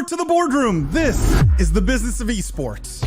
keyboard to the boardroom. This is the Business of Esports.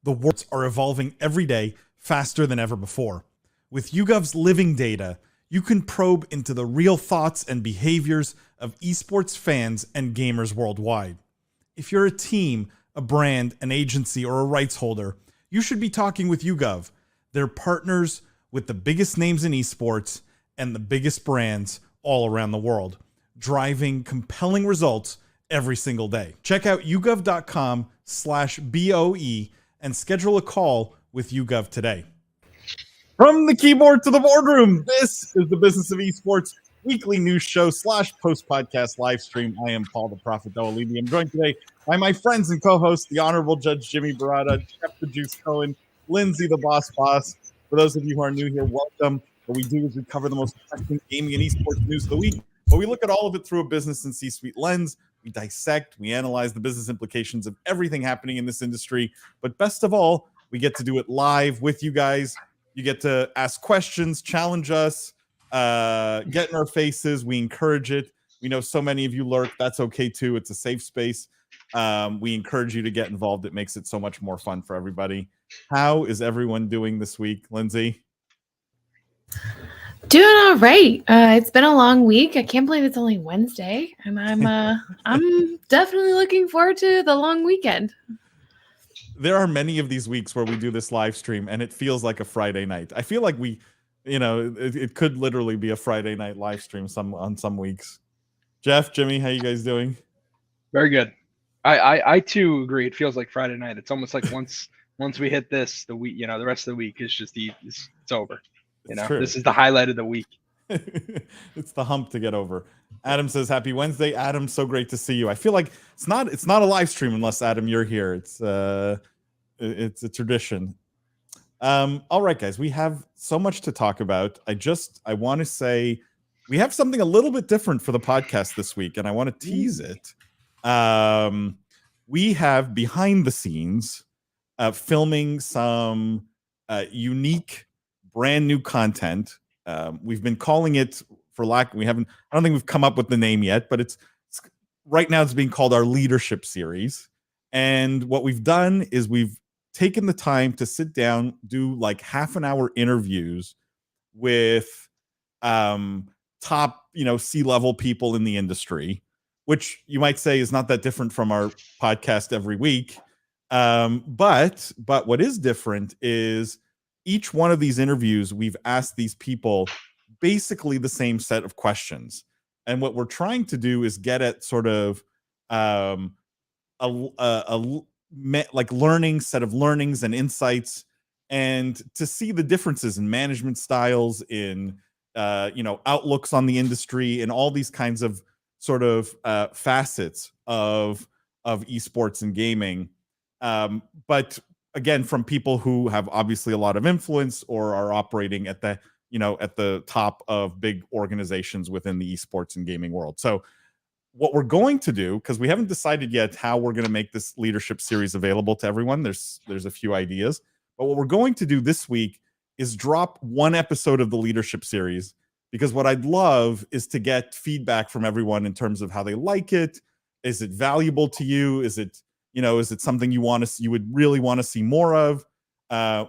The worlds are evolving every day faster than ever before. With YouGov's living data, you can probe into the real thoughts and behaviors of esports fans and gamers worldwide. If you're a team, a brand, an agency, or a rights holder, you should be talking with YouGov. They're partners with the biggest names in esports and the biggest brands all around the world, driving compelling results every single day. Check out yougov.com/BOE and schedule a call with YouGov today. From the keyboard to the boardroom, this is the Business of Esports weekly news show / post-podcast live stream. I am Paul the Prophet Dawalibi. I'm joined today by my friends and co-hosts, the Honorable Judge Jimmy Baratta, Chef the Juice Cohen, Lindsay the Boss. For those of you who are new here, welcome. What we do is we cover the most interesting gaming and esports news of the week, but we look at all of it through a business and C-suite lens. We dissect, we analyze the business implications of everything happening in this industry. But best of all, we get to do it live with you guys. You get to ask questions, challenge us, get in our faces. We encourage it. We know so many of you lurk. That's okay too. It's a safe space. We encourage you to get involved. It makes it so much more fun for everybody. How is everyone doing this week, Lindsay? Doing all right. It's been a long week. I can't believe it's only Wednesday, and I'm definitely looking forward to the long weekend. There are many of these weeks where we do this live stream, and it feels like a Friday night. I feel like it could literally be a Friday night live stream on some weeks. Jeff, Jimmy, how you guys doing? Very good. I too agree. It feels like Friday night. It's almost like once we hit this, the week, the rest of the week is just it's over. This is the highlight of the week. It's the hump to get over. Adam says, "Happy Wednesday, Adam. So great to see you." I feel like it's not a live stream unless Adam you're here. It's a tradition. All right, guys, we have so much to talk about. I want to say we have something a little bit different for the podcast this week, and I want to tease it. We have behind the scenes filming some unique, brand new content. We've been calling it, I don't think we've come up with the name yet, but it's right now it's being called our leadership series. And what we've done is we've taken the time to sit down, do like half-an-hour interviews with top, C-level people in the industry, which you might say is not that different from our podcast every week. But what is different is each one of these interviews, we've asked these people basically the same set of questions. And what we're trying to do is get at sort of learning set of learnings and insights, and to see the differences in management styles, in outlooks on the industry, and all these kinds of sort of facets of esports and gaming. But again, from people who have obviously a lot of influence or are operating at the top of big organizations within the esports and gaming world. So what we're going to do, because we haven't decided yet how we're going to make this leadership series available to everyone. There's a few ideas, but what we're going to do this week is drop one episode of the leadership series, because what I'd love is to get feedback from everyone in terms of how they like it. Is it valuable to you? Is it something you would really want to see more of?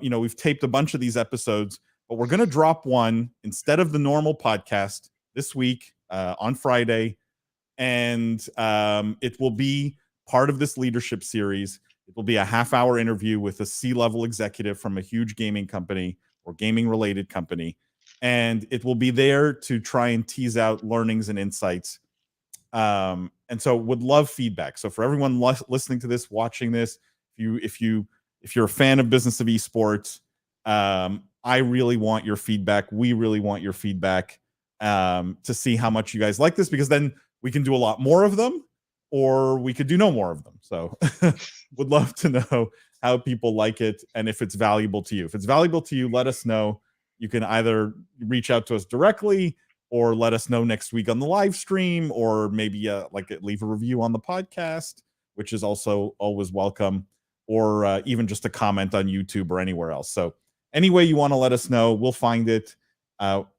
We've taped a bunch of these episodes, but we're going to drop one instead of the normal podcast this week on Friday. And it will be part of this leadership series. It will be a half-hour interview with a C-level executive from a huge gaming company or gaming-related company. And it will be there to try and tease out learnings and insights. And so would love feedback. So for everyone listening to this, watching this, if you're a fan of Business of Esports, I really want your feedback. We really want your feedback. to see how much you guys like this, because then we can do a lot more of them, or we could do no more of them. So would love to know how people like it and if it's valuable to you. If it's valuable to you, let us know. You can either reach out to us directly or let us know next week on the live stream, or maybe leave a review on the podcast, which is also always welcome, or even just a comment on YouTube or anywhere else. So any way you want to let us know, we'll find it.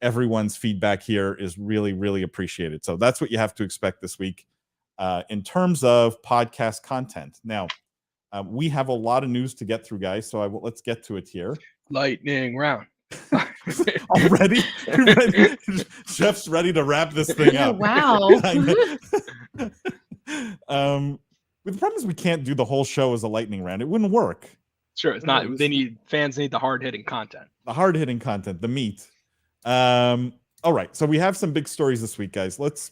Everyone's feedback here is really, really appreciated. So that's what you have to expect this week in terms of podcast content. Now, we have a lot of news to get through, guys. So let's get to it here. Lightning round. Already? Jeff's ready to wrap this thing up. Wow. But the problem is we can't do the whole show as a lightning round. It wouldn't work. Sure, it's not. Fans need the hard-hitting content. The hard-hitting content, the meat. All right, so we have some big stories this week, guys. Let's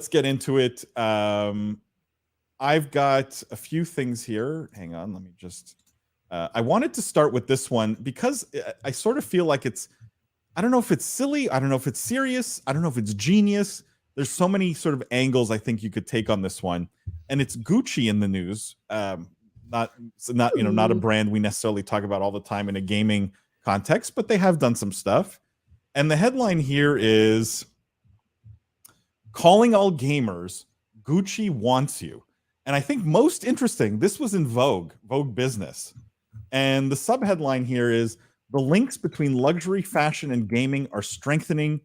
get into it. I've got a few things here. Hang on, let me just... I wanted to start with this one because I sort of feel like I don't know if it's silly, I don't know if it's serious, I don't know if it's genius. There's so many sort of angles I think you could take on this one. And it's Gucci in the news. Not a brand we necessarily talk about all the time in a gaming context, but they have done some stuff. And the headline here is, calling all gamers, Gucci wants you. And I think most interesting, this was in Vogue Business. And the subheadline here is, the links between luxury fashion and gaming are strengthening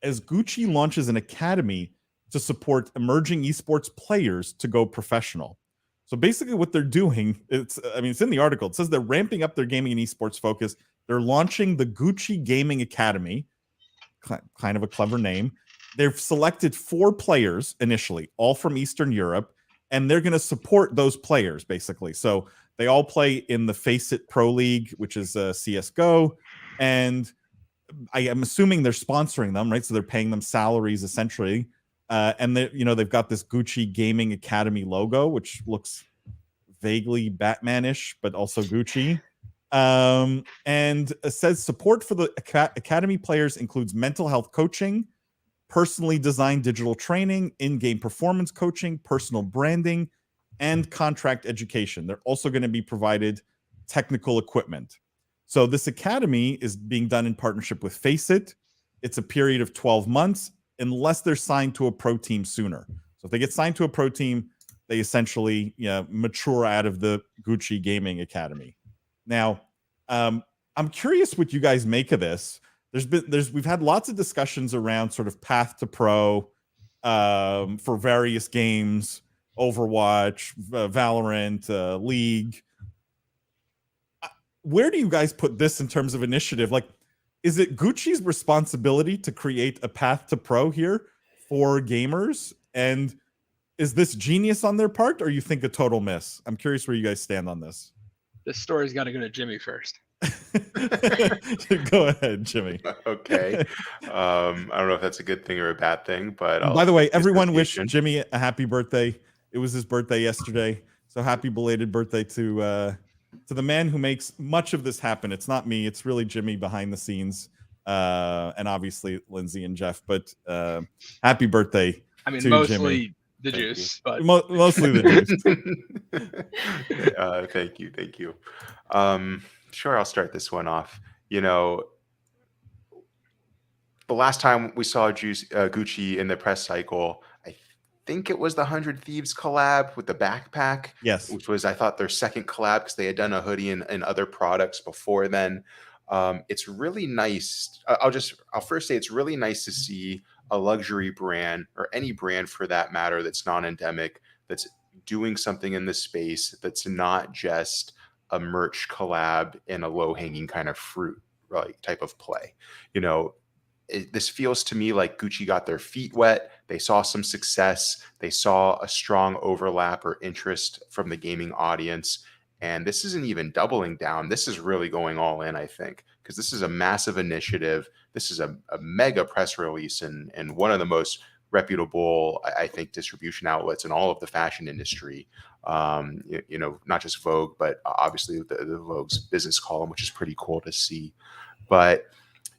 as Gucci launches an academy to support emerging esports players to go professional. So basically what they're doing, it's in the article, it says they're ramping up their gaming and esports focus. They're launching the Gucci Gaming Academy, kind of a clever name. They've selected 4 players initially, all from Eastern Europe, and they're going to support those players, basically. So they all play in the Face It Pro League, which is CSGO, and I am assuming they're sponsoring them, right? So they're paying them salaries, essentially. And they've got this Gucci Gaming Academy logo, which looks vaguely Batman-ish, but also Gucci. And it says support for the Academy players includes mental health coaching, personally designed digital training, in-game performance coaching, personal branding, and contract education. They're also going to be provided technical equipment. So this academy is being done in partnership with Face It. It's a period of 12 months, unless they're signed to a pro team sooner. So if they get signed to a pro team, they essentially mature out of the Gucci Gaming Academy. Now, I'm curious what you guys make of this. We've had lots of discussions around sort of path to pro for various games, Overwatch, Valorant, League. Where do you guys put this in terms of initiative? Like, is it Gucci's responsibility to create a path to pro here for gamers? And is this genius on their part, or you think a total miss? I'm curious where you guys stand on this. This story's got to go to Jimmy first. Go ahead, Jimmy. Okay. I don't know if that's a good thing or a bad thing, but by the way, everyone wish Jimmy a happy birthday. It was his birthday yesterday, so happy belated birthday to the man who makes much of this happen. It's not me; it's really Jimmy behind the scenes, and obviously Lindsay and Jeff. But happy birthday! To mostly Jimmy. The juice, but mostly the juice. Thank you. Sure, I'll start this one off. The last time we saw Gucci in the press cycle, I think it was the 100 Thieves collab with the backpack. Yes. Which was, I thought, their second collab because they had done a hoodie and other products before then. It's really nice. I'll first say it's really nice to see a luxury brand, or any brand for that matter, that's non-endemic, that's doing something in this space that's not just a merch collab in a low-hanging kind of fruit type of play. This feels to me like Gucci got their feet wet. They saw some success. They saw a strong overlap or interest from the gaming audience. And this isn't even doubling down. This is really going all in, I think, because this is a massive initiative. This is a mega press release and one of the most reputable, I think, distribution outlets in all of the fashion industry. Not just Vogue, but obviously the Vogue's business column, which is pretty cool to see. But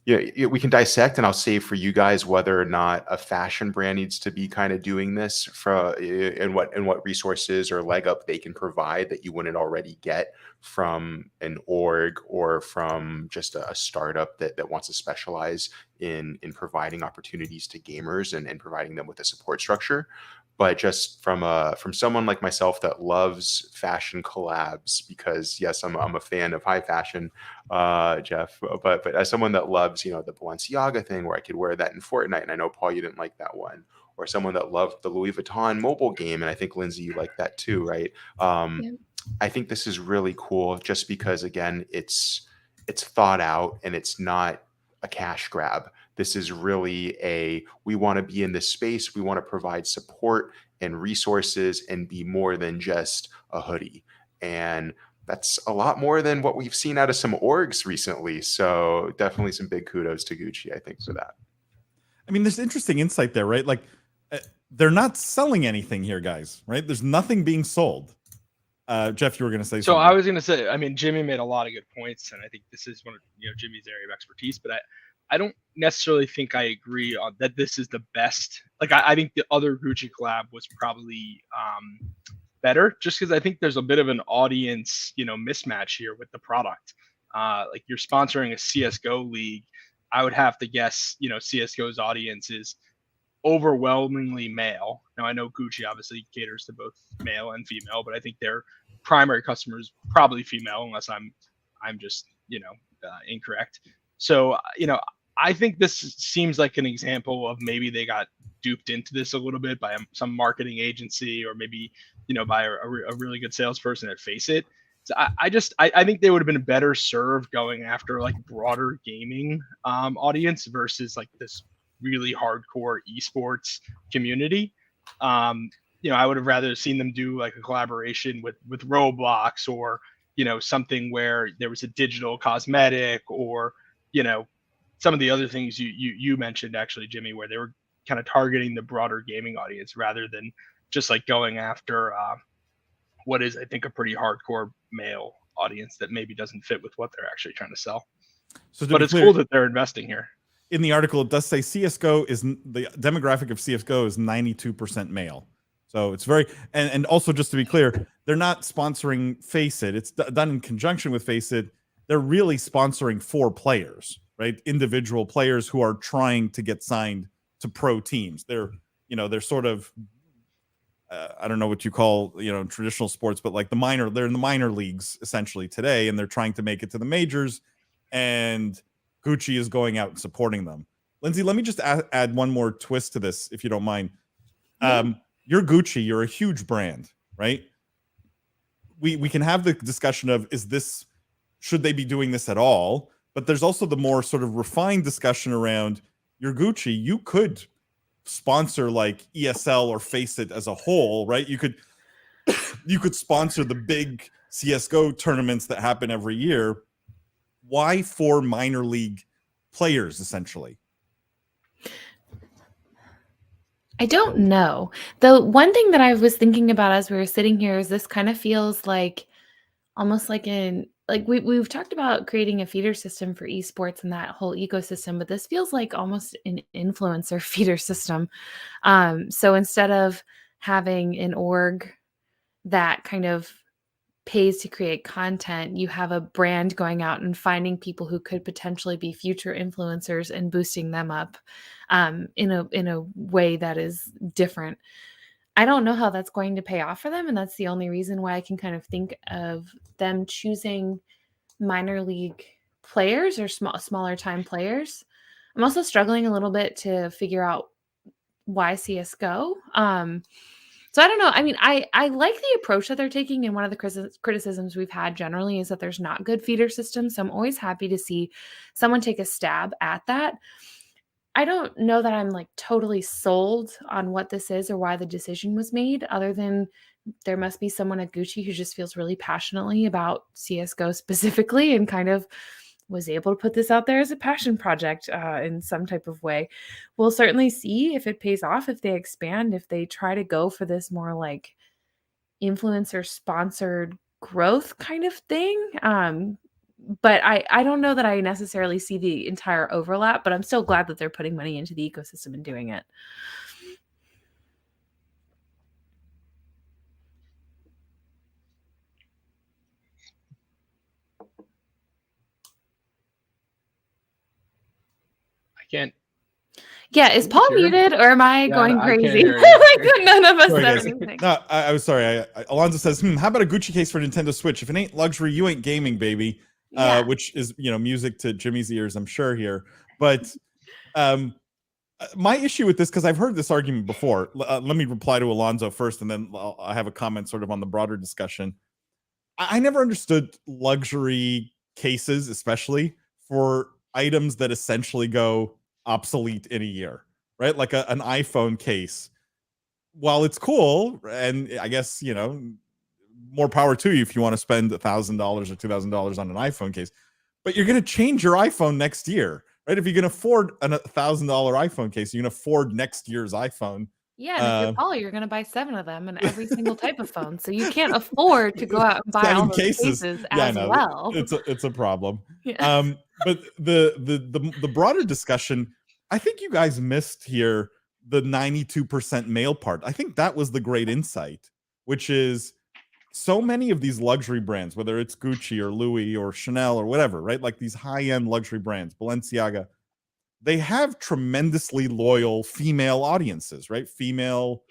we can dissect, and I'll save for you guys whether or not a fashion brand needs to be kind of doing this and what resources or leg up they can provide that you wouldn't already get from an org or from just a startup that wants to specialize in providing opportunities to gamers and providing them with a support structure. But just from someone like myself that loves fashion collabs, because yes, I'm a fan of high fashion, Jeff, but as someone that loves, the Balenciaga thing where I could wear that in Fortnite, and I know Paul, you didn't like that one, or someone that loved the Louis Vuitton mobile game, and I think Lindsay, you like that too, right? Yeah. I think this is really cool, just because again, it's thought out and it's not a cash grab. This is really we want to be in this space. We want to provide support and resources and be more than just a hoodie. And that's a lot more than what we've seen out of some orgs recently. So definitely some big kudos to Gucci, I think, for that. I mean, there's interesting insight there, right? Like they're not selling anything here, guys, right? There's nothing being sold. Jeff, you were going to say so something. I was going to say, I mean, Jimmy made a lot of good points, and I think this is one of Jimmy's area of expertise, but I don't necessarily think I agree on that this is the best. Like I think the other Gucci collab was probably better, just because I think there's a bit of an audience mismatch here with the product. Like you're sponsoring a CSGO league. I would have to guess CSGO's audience is overwhelmingly male. Now I know Gucci obviously caters to both male and female, but I think their primary customer is probably female, unless I'm just incorrect. So I think this seems like an example of maybe they got duped into this a little bit by some marketing agency, or maybe by a really good salesperson at FaceIt. So I think they would have been better served going after like broader gaming audience versus like this really hardcore esports community. I would have rather seen them do like a collaboration with Roblox, or something where there was a digital cosmetic, or some of the other things you mentioned actually, Jimmy, where they were kind of targeting the broader gaming audience rather than just like going after what is, I think, a pretty hardcore male audience that maybe doesn't fit with what they're actually trying to sell. But it's cool that they're investing here. In the article, it does say CSGO the demographic of CSGO is 92% male. So it's very, and also just to be clear, they're not sponsoring FaceIt. It's done in conjunction with FaceIt. They're really sponsoring 4 players, right? Individual players who are trying to get signed to pro teams. They're sort of, I don't know what you call, traditional sports, but like they're in the minor leagues essentially today, and they're trying to make it to the majors, and Gucci is going out and supporting them. Lindsay, let me just add one more twist to this, if you don't mind. You're Gucci, you're a huge brand, right? We can have the discussion of, should they be doing this at all? But there's also the more sort of refined discussion around, you're Gucci, you could sponsor like ESL or FaceIt as a whole, right? You could sponsor the big CSGO tournaments that happen every year. Why 4 minor league players, essentially? I don't know. The one thing that I was thinking about as we were sitting here is this kind of feels like almost like we've talked about creating a feeder system for esports and that whole ecosystem, but this feels like almost an influencer feeder system. So instead of having an org that kind of pays to create content, you have a brand going out and finding people who could potentially be future influencers and boosting them up in a way that is different. I don't know how that's going to pay off for them, and that's the only reason why I can kind of think of them choosing minor league players or smaller time players. I'm also struggling a little bit to figure out why CSGO. So I don't know. I mean, I like the approach that they're taking, and one of the criticisms we've had generally is that there's not good feeder systems. So I'm always happy to see someone take a stab at that. I don't know that I'm like totally sold on what this is or why the decision was made, other than there must be someone at Gucci who just feels really passionately about CSGO specifically and kind of was able to put this out there as a passion project in some type of way. We'll certainly see if it pays off, if they expand, if they try to go for this more like influencer sponsored growth kind of thing. but I don't know that I necessarily see the entire overlap, but I'm still glad that they're putting money into the ecosystem and doing it. I can't. Yeah, is Paul hear him? muted or am I Yeah, going I can't crazy? hear you. Like none of us Sorry, said guys. anything. No, I was sorry. Alonzo says, how about a Gucci case for Nintendo Switch? If it ain't luxury, you ain't gaming, baby. Yeah. Which is, music to Jimmy's ears, I'm sure here. But my issue with this, because I've heard this argument before. Let me reply to Alonzo first, and then I have a comment sort of on the broader discussion. I never understood luxury cases, especially for items that essentially go obsolete in a year, right? Like an iPhone case. While it's cool, and I guess, more power to you if you want to spend $1,000 or $2,000 on an iPhone case, but you're going to change your iPhone next year, right? If you can afford a $1,000 iPhone case, you can afford next year's iPhone. Yeah, and if you're Paul, you're going to buy 7 of them and every single type of phone. So you can't afford to go out and buy all those cases as well. It's a problem. Yeah. But the broader discussion, I think you guys missed here the 92% male part. I think that was the great insight, which is so many of these luxury brands, whether it's Gucci or Louis or Chanel or whatever, right? Like these high-end luxury brands, Balenciaga, they have tremendously loyal female audiences, right? Female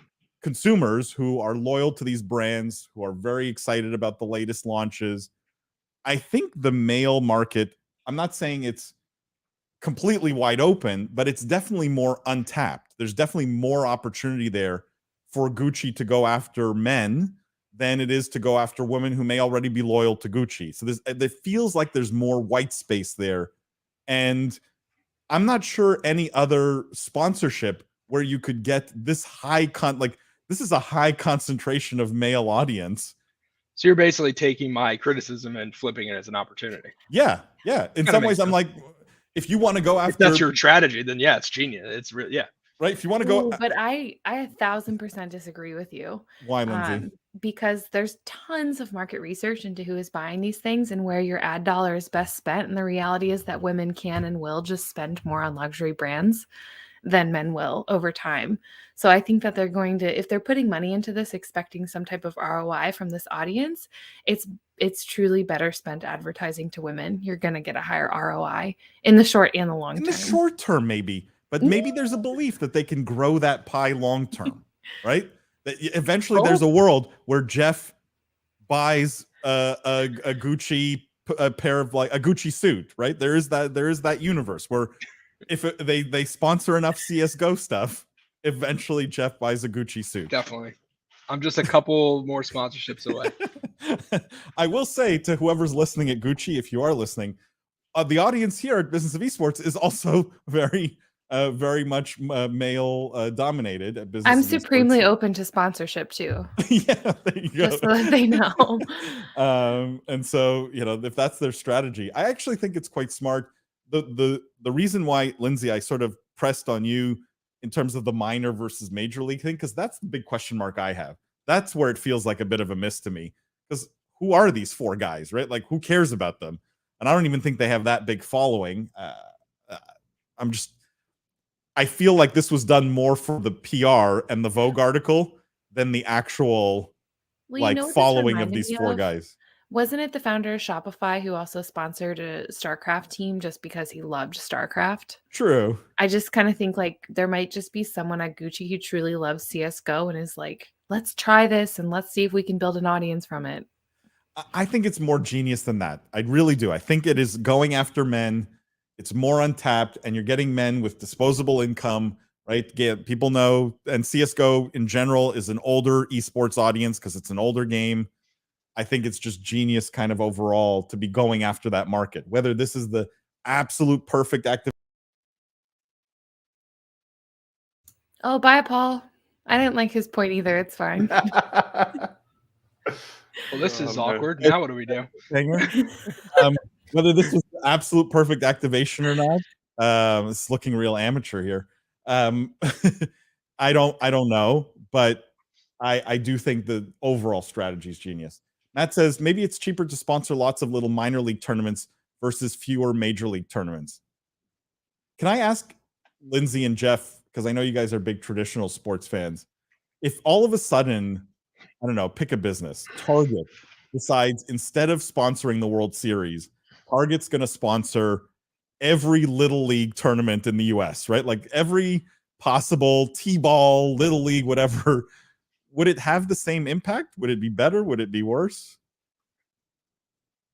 consumers who are loyal to these brands, who are very excited about the latest launches. I think the male market, I'm not saying it's completely wide open, but it's definitely more untapped. There's definitely more opportunity there for Gucci to go after men than it is to go after women who may already be loyal to Gucci. So it feels like there's more white space there. And I'm not sure any other sponsorship where you could get this high this is a high concentration of male audience. So you're basically taking my criticism and flipping it as an opportunity. Yeah. In some ways, I'm like, if you want to go after, if that's your strategy, then yeah, it's genius. It's really, yeah. Right. If you want to go, but I 1,000% disagree with you. Why, Lindsay? Because there's tons of market research into who is buying these things and where your ad dollar is best spent. And the reality is that women can and will just spend more on luxury brands than men will over time. So I think that they're going to, if they're putting money into this, expecting some type of ROI from this audience, it's truly better spent advertising to women. You're going to get a higher ROI in the short and the long term. In the short term, maybe, but maybe there's a belief that they can grow that pie long term, right? That eventually there's a world where Jeff buys a Gucci pair of like a Gucci suit, right? There is that universe where if they sponsor enough CS:GO stuff, eventually Jeff buys a Gucci suit. Definitely. I'm just a couple more sponsorships away. I will say to whoever's listening at Gucci, if you are listening, the audience here at Business of Esports is also very much male dominated at Business. I'm supremely open to sponsorship too. Yeah, there you go. Just so that they know. And so, if that's their strategy, I actually think it's quite smart. The reason why, Lindsay, I sort of pressed on you in terms of the minor versus major league thing, because that's the big question mark I have. That's where it feels like a bit of a miss to me. Because who are these 4 guys, right? Like, who cares about them? And I don't even think they have that big following. I feel like this was done more for the PR and the Vogue article than the actual following of these 4 guys. Wasn't it the founder of Shopify who also sponsored a StarCraft team just because he loved StarCraft? True. I just kind of think like there might just be someone at Gucci who truly loves CSGO and is like, let's try this and let's see if we can build an audience from it. I think it's more genius than that. I really do. I think it is going after men. It's more untapped, and you're getting men with disposable income, right? People know, and CSGO in general is an older esports audience because it's an older game. I think it's just genius kind of overall to be going after that market. Whether this is the absolute perfect active. Oh, bye, Paul. I didn't like his point either. It's fine. Well, this is awkward. Now what do we do? Whether this was the absolute perfect activation or not, it's looking real amateur here. I don't know, but I do think the overall strategy is genius. Matt says maybe it's cheaper to sponsor lots of little minor league tournaments versus fewer major league tournaments. Can I ask Lindsay and Jeff, because I know you guys are big traditional sports fans, if all of a sudden, I don't know, pick a business, Target decides instead of sponsoring the World Series, Target's going to sponsor every little league tournament in the US, right? Like every possible T-ball, little league, whatever. Would it have the same impact? Would it be better? Would it be worse?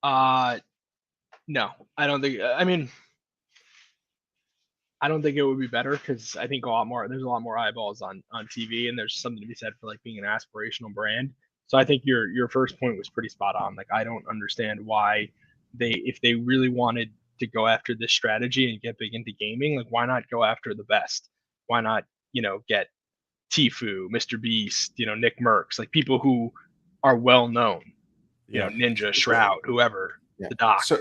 No, I don't think. I mean, I don't think it would be better because I think there's a lot more eyeballs on TV, and there's something to be said for like being an aspirational brand. So I think your first point was pretty spot on. Like I don't understand why if they really wanted to go after this strategy and get big into gaming, like why not go after the best? Why not, get Tfue, Mr. Beast, Nick Merckx, like people who are well known, Ninja, Shroud, whoever, the Doc. So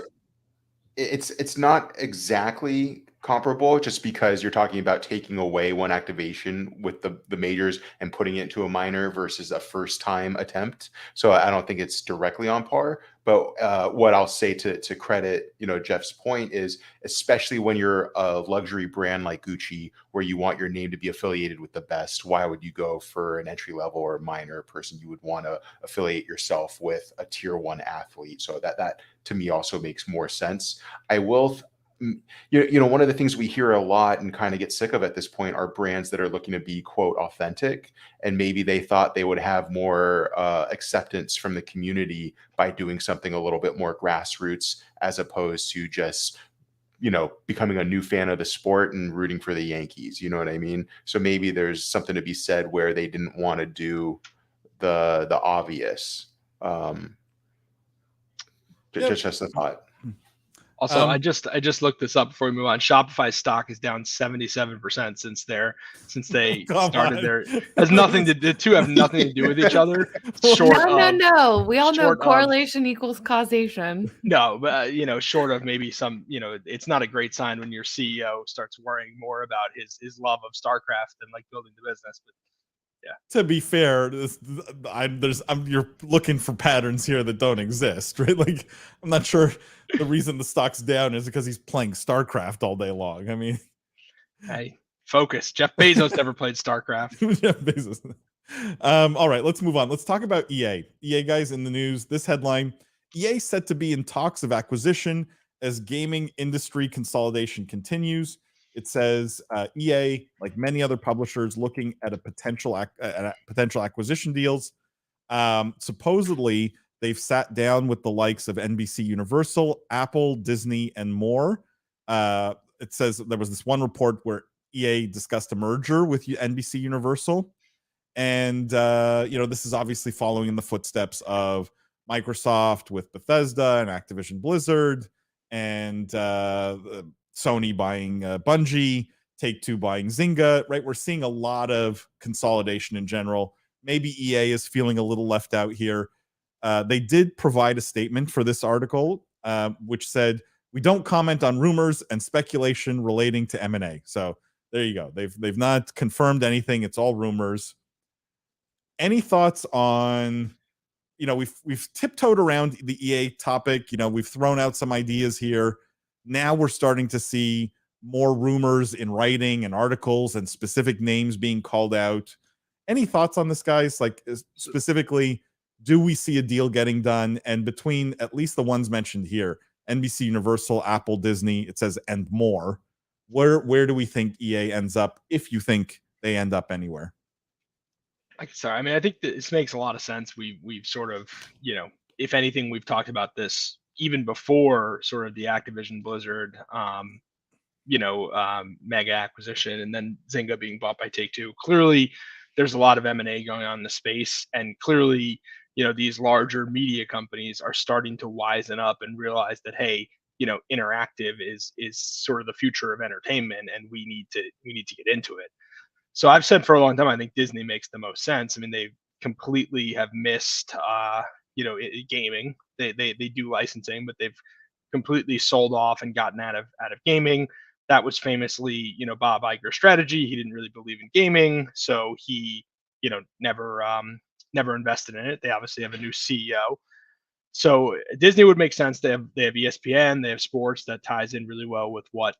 it's not exactly comparable just because you're talking about taking away one activation with the majors and putting it into a minor versus a first time attempt. So I don't think it's directly on par. But what I'll say to credit, Jeff's point is, especially when you're a luxury brand like Gucci, where you want your name to be affiliated with the best, why would you go for an entry level or minor person? You would want to affiliate yourself with a tier 1 athlete. So that to me also makes more sense. I will. One of the things we hear a lot and kind of get sick of at this point are brands that are looking to be, quote, authentic. And maybe they thought they would have more acceptance from the community by doing something a little bit more grassroots, as opposed to just, becoming a new fan of the sport and rooting for the Yankees. You know what I mean? So maybe there's something to be said where they didn't want to do the obvious. Just a thought. Also, I just looked this up before we move on. Shopify stock is down 77% since they started their. Has nothing to the two have nothing to do with each other. No. We all know correlation equals causation. No, but short of maybe some, it's not a great sign when your CEO starts worrying more about his love of StarCraft than like building the business. But yeah. To be fair, you're looking for patterns here that don't exist, right? Like, I'm not sure the reason the stock's down is because he's playing StarCraft all day long. I mean, hey, focus. Jeff Bezos never played StarCraft. Jeff Bezos. All right, let's move on. Let's talk about EA. EA, guys, in the news. This headline: EA set to be in talks of acquisition as gaming industry consolidation continues. It says EA, like many other publishers, looking at potential acquisition deals. Supposedly, they've sat down with the likes of NBC Universal, Apple, Disney, and more. It says there was this one report where EA discussed a merger with NBC Universal. And, this is obviously following in the footsteps of Microsoft with Bethesda and Activision Blizzard, and Sony buying Bungie, Take-Two buying Zynga, right? We're seeing a lot of consolidation in general. Maybe EA is feeling a little left out here. They did provide a statement for this article, which said, "We don't comment on rumors and speculation relating to M&A." So there you go. They've not confirmed anything. It's all rumors. Any thoughts on, we've tiptoed around the EA topic. We've thrown out some ideas here. Now we're starting to see more rumors in writing and articles and specific names being called out. Any thoughts on this, guys? Like, specifically, do we see a deal getting done? And between at least the ones mentioned here, NBC Universal, Apple, Disney, it says, and more, where do we think EA ends up, if you think they end up anywhere? Sorry, I mean, I think this makes a lot of sense. We've sort of, if anything, we've talked about this even before sort of the Activision Blizzard, mega acquisition, and then Zynga being bought by Take-Two. Clearly, there's a lot of M&A going on in the space, and clearly, these larger media companies are starting to wisen up and realize that, hey, interactive is sort of the future of entertainment, and we need to get into it. So I've said for a long time, I think Disney makes the most sense. I mean, they completely have missed, gaming. They do licensing, but they've completely sold off and gotten out of gaming. That was famously, Bob Iger's strategy. He didn't really believe in gaming, so he, never invested in it. They obviously have a new CEO. So Disney would make sense. They have ESPN, they have sports that ties in really well with what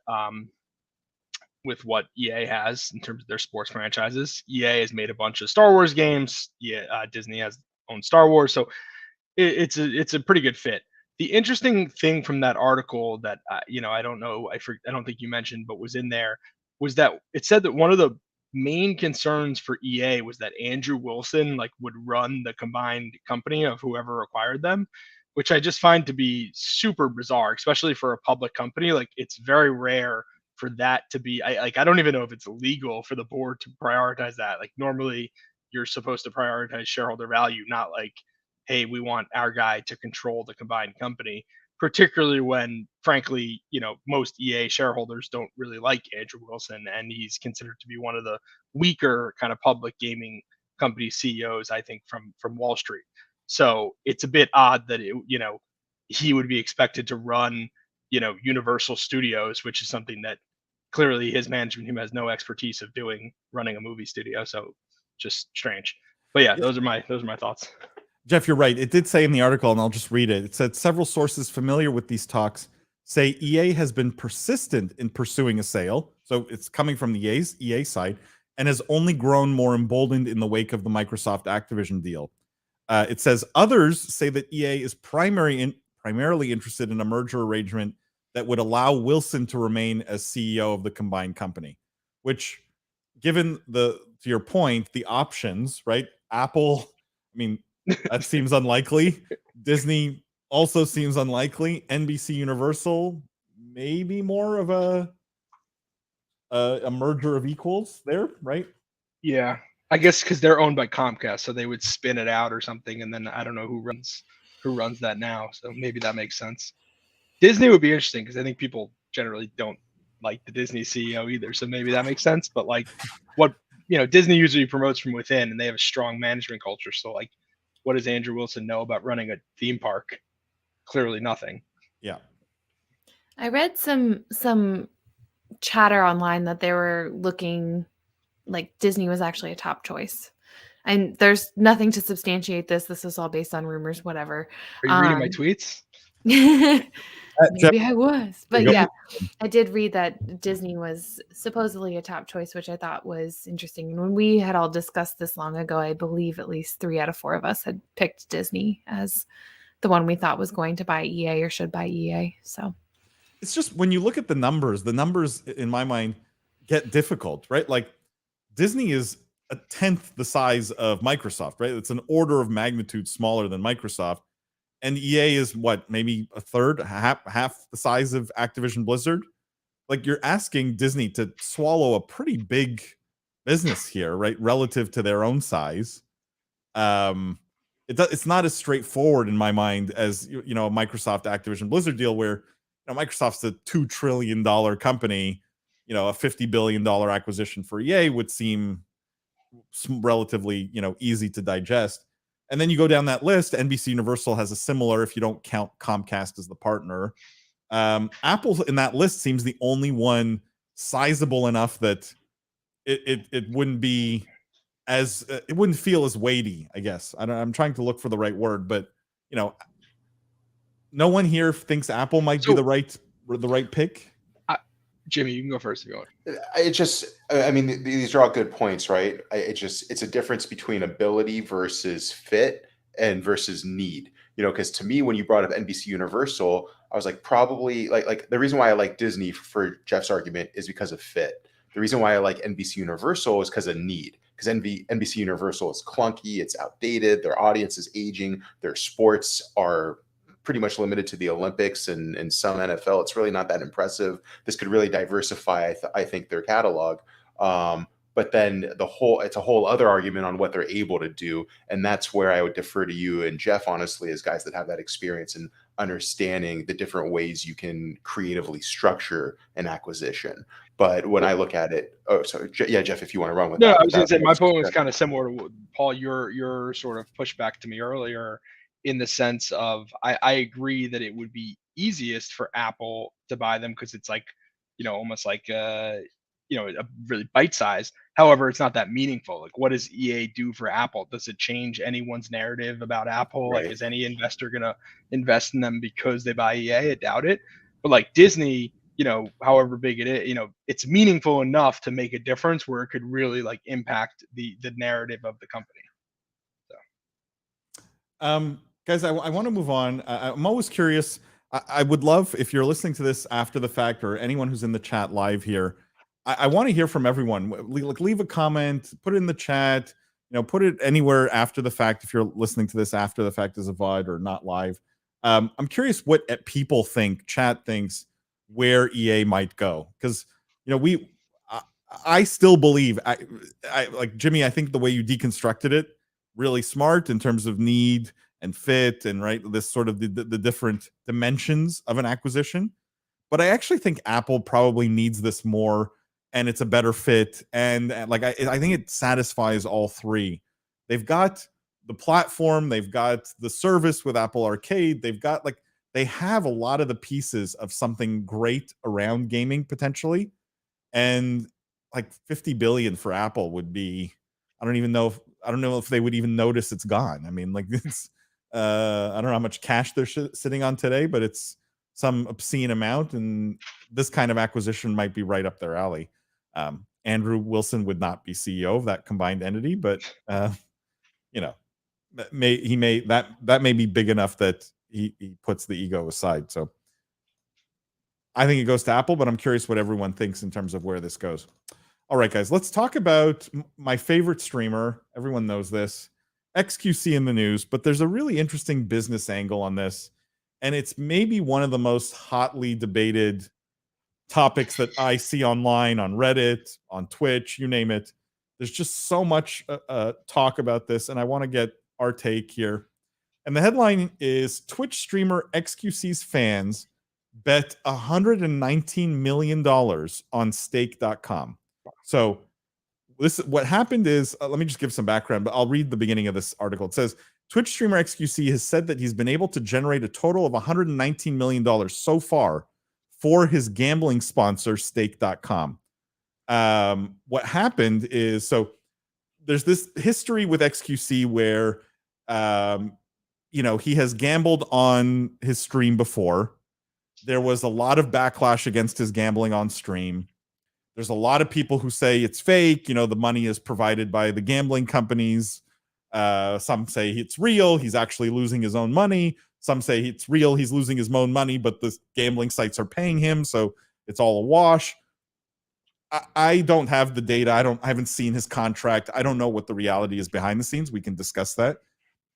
EA has in terms of their sports franchises. EA has made a bunch of Star Wars games. Yeah, Disney has owned Star Wars, so it's a pretty good fit. The interesting thing from that article that I don't know, I don't think you mentioned, but was in there, was that it said that one of the main concerns for EA was that Andrew Wilson would run the combined company of whoever acquired them, which I just find to be super bizarre, especially for a public company. Like, it's very rare for that to be. I don't even know if it's legal for the board to prioritize that. Like, normally you're supposed to prioritize shareholder value, not like, hey, we want our guy to control the combined company, particularly when, frankly, most EA shareholders don't really like Andrew Wilson, and he's considered to be one of the weaker kind of public gaming company CEOs, I think, from Wall Street. So it's a bit odd that he would be expected to run, Universal Studios, which is something that clearly his management team has no expertise of doing, running a movie studio. So just strange. But yeah, those are my thoughts. Jeff, you're right. It did say in the article, and I'll just read it. It said several sources familiar with these talks say EA has been persistent in pursuing a sale. So it's coming from the EA side, and has only grown more emboldened in the wake of the Microsoft Activision deal. It says others say that EA is primarily interested in a merger arrangement that would allow Wilson to remain as CEO of the combined company, which, given to your point, the options, right? Apple, I mean, that seems unlikely. Disney also seems unlikely. NBC Universal, maybe more of a merger of equals there, right? Yeah, I guess because they're owned by Comcast, so they would spin it out or something, and then I don't know who runs that now. So maybe that makes sense. Disney would be interesting because I think people generally don't like the Disney CEO either, so maybe that makes sense. But what Disney usually promotes from within, and they have a strong management culture. So what does Andrew Wilson know about running a theme park? Clearly nothing. Yeah. I read some chatter online that they were looking like Disney was actually a top choice. And there's nothing to substantiate this. This is all based on rumors, whatever. Are you reading my tweets? Maybe I was. But yeah, I did read that Disney was supposedly a top choice, which I thought was interesting. And when we had all discussed this long ago, I believe at least 3 out of 4 of us had picked Disney as the one we thought was going to buy EA or should buy EA. So it's just, when you look at the numbers in my mind get difficult, right? Like, Disney is a 10th the size of Microsoft, right? It's an order of magnitude smaller than Microsoft. And EA is what, maybe a third, half the size of Activision Blizzard. Like, you're asking Disney to swallow a pretty big business here, right? Relative to their own size. It's not as straightforward in my mind as, a Microsoft Activision Blizzard deal where, Microsoft's a $2 trillion company. A $50 billion acquisition for EA would seem relatively, easy to digest. And then you go down that list. NBC Universal has a similar, if you don't count Comcast as the partner. Apple in that list seems the only one sizable enough that it wouldn't be as it wouldn't feel as weighty, I guess. I'm trying to look for the right word, but no one here thinks Apple might be the right pick. Jimmy, you can go first if you want. It just, I mean, these are all good points, right? It's a difference between ability versus fit and versus need. Because to me, when you brought up NBC Universal, I was like, probably like the reason why I like Disney for Jeff's argument is because of fit. The reason why I like NBC Universal is because of need. Because NBC Universal is clunky, it's outdated, their audience is aging, their sports are pretty much limited to the Olympics and some NFL. It's really not that impressive. This could really diversify, I think, their catalog. But then it's a whole other argument on what they're able to do. And that's where I would defer to you and Jeff, honestly, as guys that have that experience in understanding the different ways you can creatively structure an acquisition. But when I look at it, yeah, Jeff, if you want to run with that. No, I was going to say my point was kind of similar to Paul, your sort of pushback to me earlier, in the sense of I agree that it would be easiest for Apple to buy them because it's almost like a really bite size. However, it's not that meaningful. Like, what does EA do for Apple? Does it change anyone's narrative about Apple? Like, Right. is any investor gonna invest in them because they buy EA? I doubt it. But like Disney, however big it is, it's meaningful enough to make a difference where it could really like impact the narrative of the company. Guys, I want to move on. I'm always curious. I would love if you're listening to this after the fact, or anyone who's in the chat live here. I want to hear from everyone. Leave a comment, put it in the chat. Put it anywhere after the fact if you're listening to this after the fact as a VOD or not live. I'm curious what people think, chat thinks, where EA might go, because I still believe, I like Jimmy. I think the way you deconstructed it, really smart in terms of need and fit, and right, this sort of the different dimensions of an acquisition. But I actually think Apple probably needs this more, and it's a better fit. And like I think it satisfies all three. They've got the platform, they've got the service with Apple Arcade, they have a lot of the pieces of something great around gaming potentially. And like 50 billion for Apple would be, I don't know if they would even notice it's gone. I mean, like it's I don't know how much cash they're sitting on today, but it's some obscene amount, and this kind of acquisition might be right up their alley. Andrew Wilson would not be CEO of that combined entity, but that may be big enough that he puts the ego aside. So I think it goes to Apple, but I'm curious what everyone thinks in terms of where this goes. All right, guys, let's talk about my favorite streamer. Everyone knows this, xQc in the news, but there's a really interesting business angle on this, and it's maybe one of the most hotly debated topics that I see online, on Reddit, on Twitch, you name it. There's just so much talk about this, and I want to get our take here. And the headline is Twitch streamer xQc's fans bet $119 million on stake.com. So what happened is, let me just give some background, but I'll read the beginning of this article. It says, Twitch streamer xQc has said that he's been able to generate a total of $119 million so far for his gambling sponsor, stake.com. What happened is, so there's this history with xQc where, he has gambled on his stream before. There was a lot of backlash against his gambling on stream. There's a lot of people who say it's fake. The money is provided by the gambling companies. Some say it's real. He's actually losing his own money. Some say it's real. He's losing his own money, but the gambling sites are paying him, so it's all a wash. I don't have the data. I haven't seen his contract. I don't know what the reality is behind the scenes. We can discuss that.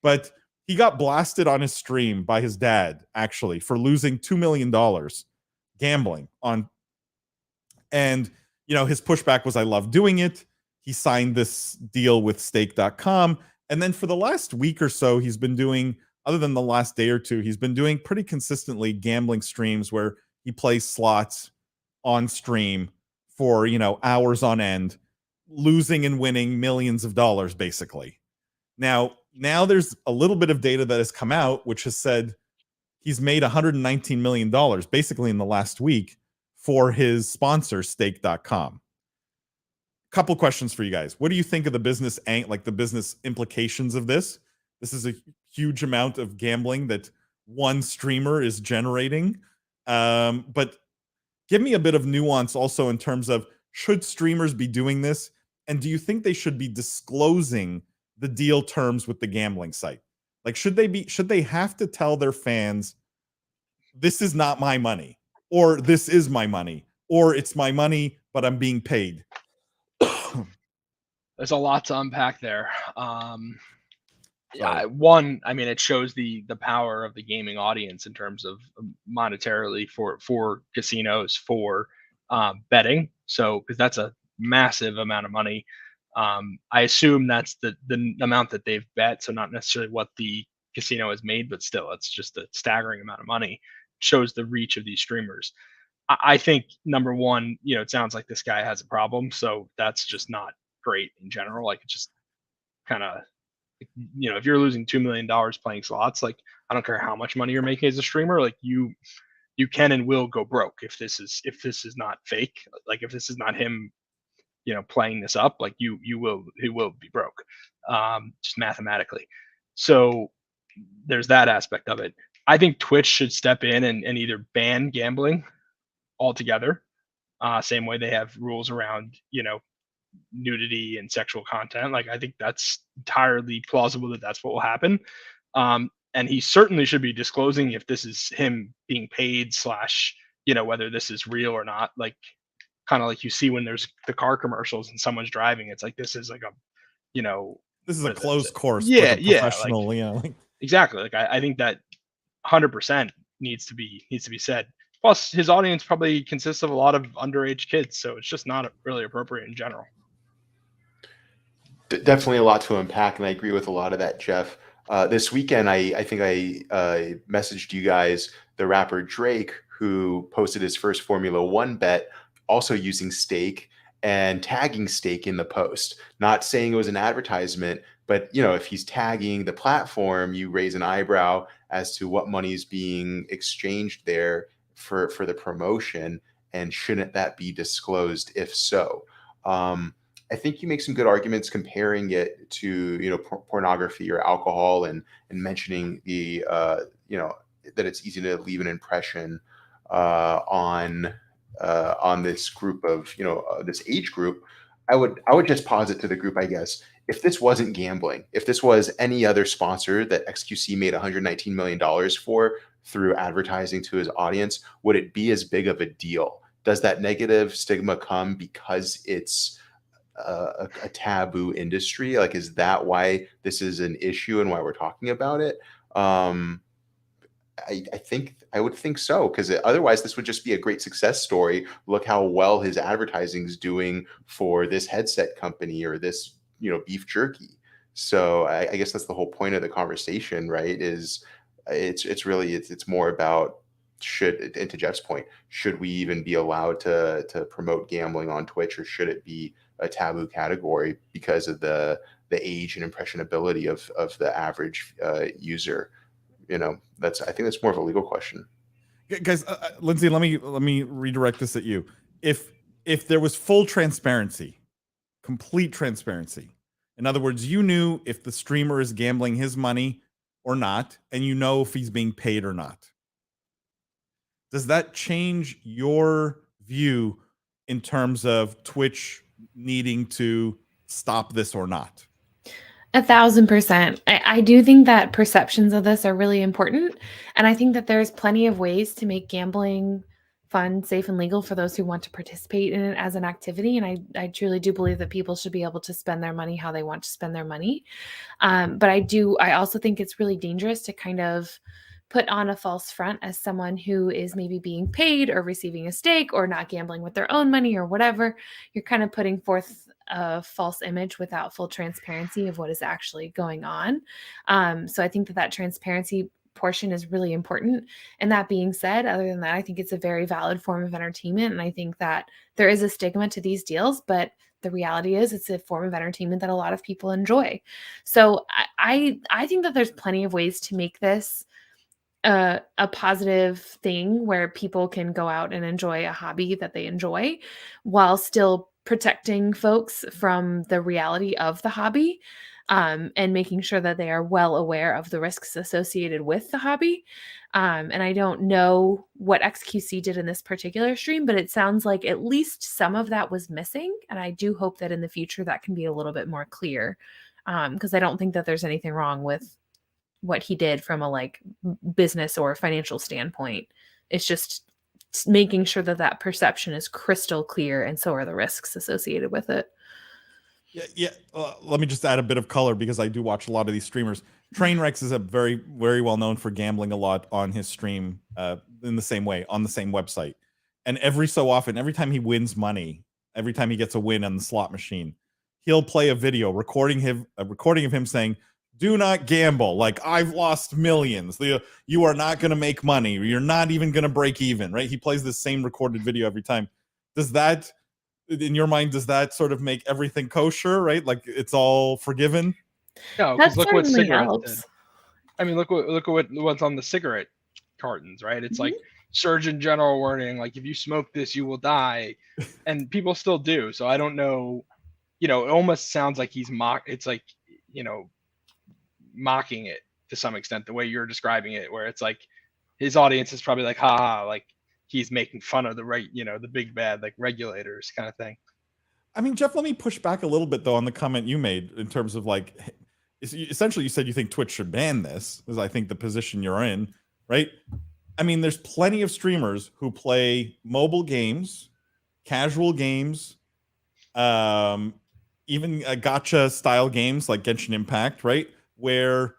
But he got blasted on his stream by his dad, actually, for losing $2 million gambling on. And, his pushback was, I love doing it. He signed this deal with stake.com. And then for the last week or so, he's been doing, other than the last day or two, he's been doing pretty consistently gambling streams where he plays slots on stream for, hours on end, losing and winning millions of dollars, basically. Now there's a little bit of data that has come out, which has said he's made $119 million basically in the last week for his sponsor, stake.com. Couple questions for you guys. What do you think of the business, like the business implications of this? This is a huge amount of gambling that one streamer is generating. But give me a bit of nuance also in terms of, should streamers be doing this? And do you think they should be disclosing the deal terms with the gambling site? Like, should they have to tell their fans, this is not my money, or this is my money, or it's my money, but I'm being paid? There's a lot to unpack there. Sorry. One, I mean, it shows the power of the gaming audience in terms of monetarily for casinos for betting. So, because that's a massive amount of money. I assume that's the amount that they've bet, so not necessarily what the casino has made, but still, it's just a staggering amount of money. Shows the reach of these streamers. I think number one, it sounds like this guy has a problem, so that's just not great in general. Like, it's just kind of, if you're losing $2 million playing slots, like, I don't care how much money you're making as a streamer, like you can and will go broke if this is not fake. Like, if this is not him playing this up, like he will be broke, just mathematically. So there's that aspect of it. I think Twitch should step in and either ban gambling altogether, same way they have rules around, nudity and sexual content. Like, I think that's entirely plausible that that's what will happen. And he certainly should be disclosing if this is him being paid / whether this is real or not. Like, kind of like you see when there's the car commercials and someone's driving, it's like, this is like a, this is a closed course. Yeah, with a professional, like, exactly. Like, I think that 100% needs to be said. Plus, his audience probably consists of a lot of underage kids, so it's just not really appropriate in general. Definitely a lot to unpack, and I agree with a lot of that, Jeff. This weekend, I think I messaged you guys the rapper Drake, who posted his first Formula One bet, also using stake and tagging stake in the post. Not saying it was an advertisement, but if he's tagging the platform, you raise an eyebrow as to what money is being exchanged there for the promotion, and shouldn't that be disclosed if so? I think you make some good arguments comparing it to pornography or alcohol, and mentioning the that it's easy to leave an impression on this group of this age group. I would just posit to the group, I guess, if this wasn't gambling, if this was any other sponsor that xQc made $119 million for through advertising to his audience, would it be as big of a deal? Does that negative stigma come because it's a taboo industry? Like, is that why this is an issue and why we're talking about it? I would think so, because otherwise this would just be a great success story. Look how well his advertising is doing for this headset company or this beef jerky. So I guess that's the whole point of the conversation, right? Is it's really more about, and to Jeff's point, should we even be allowed to promote gambling on Twitch, or should it be a taboo category because of the age and impressionability of the average user? I think that's more of a legal question. Guys, Lindsay, let me redirect this at you. If there was full transparency, complete transparency, in other words, you knew if the streamer is gambling his money or not, and if he's being paid or not, does that change your view in terms of Twitch needing to stop this or not? 1,000%. I do think that perceptions of this are really important. And I think that there's plenty of ways to make gambling fun, safe, and legal for those who want to participate in it as an activity. And I truly do believe that people should be able to spend their money how they want to spend their money. But I also think it's really dangerous to kind of put on a false front as someone who is maybe being paid or receiving a stake or not gambling with their own money or whatever. You're kind of putting forth a false image without full transparency of what is actually going on. So I think that transparency portion is really important. And that being said, other than that, I think it's a very valid form of entertainment. And I think that there is a stigma to these deals, but the reality is it's a form of entertainment that a lot of people enjoy. So I think that there's plenty of ways to make this a positive thing where people can go out and enjoy a hobby that they enjoy while still protecting folks from the reality of the hobby, and making sure that they are well aware of the risks associated with the hobby. And I don't know what xQc did in this particular stream, but it sounds like at least some of that was missing. And I do hope that in the future that can be a little bit more clear, because I don't think that there's anything wrong with what he did from a business or financial standpoint. It's just making sure that perception is crystal clear, and so are the risks associated with it. Yeah. Let me just add a bit of color, because I do watch a lot of these streamers. Trainwrecks is a very, very well known for gambling a lot on his stream, in the same way, on the same website. And every so often, every time he wins money, every time he gets a win on the slot machine, he'll play a video recording of him saying, "Do not gamble. Like, I've lost millions. You are not going to make money. You're not even going to break even," right? He plays the same recorded video every time. Does that, in your mind, does that sort of make everything kosher, right? Like, it's all forgiven? No, because look what cigarettes helps. did. I mean, look what's on the cigarette cartons, right? It's like Surgeon General warning, like if you smoke this, you will die, and people still do. So I don't know. It almost sounds like it's like, mocking it to some extent, the way you're describing it, where it's like his audience is probably like, haha, like he's making fun of the big bad, like regulators kind of thing. I mean, Jeff, let me push back a little bit though on the comment you made in terms of like, essentially you said you think Twitch should ban this, is I think the position you're in, right? I mean, there's plenty of streamers who play mobile games, casual games, even gacha style games like Genshin Impact, right? Where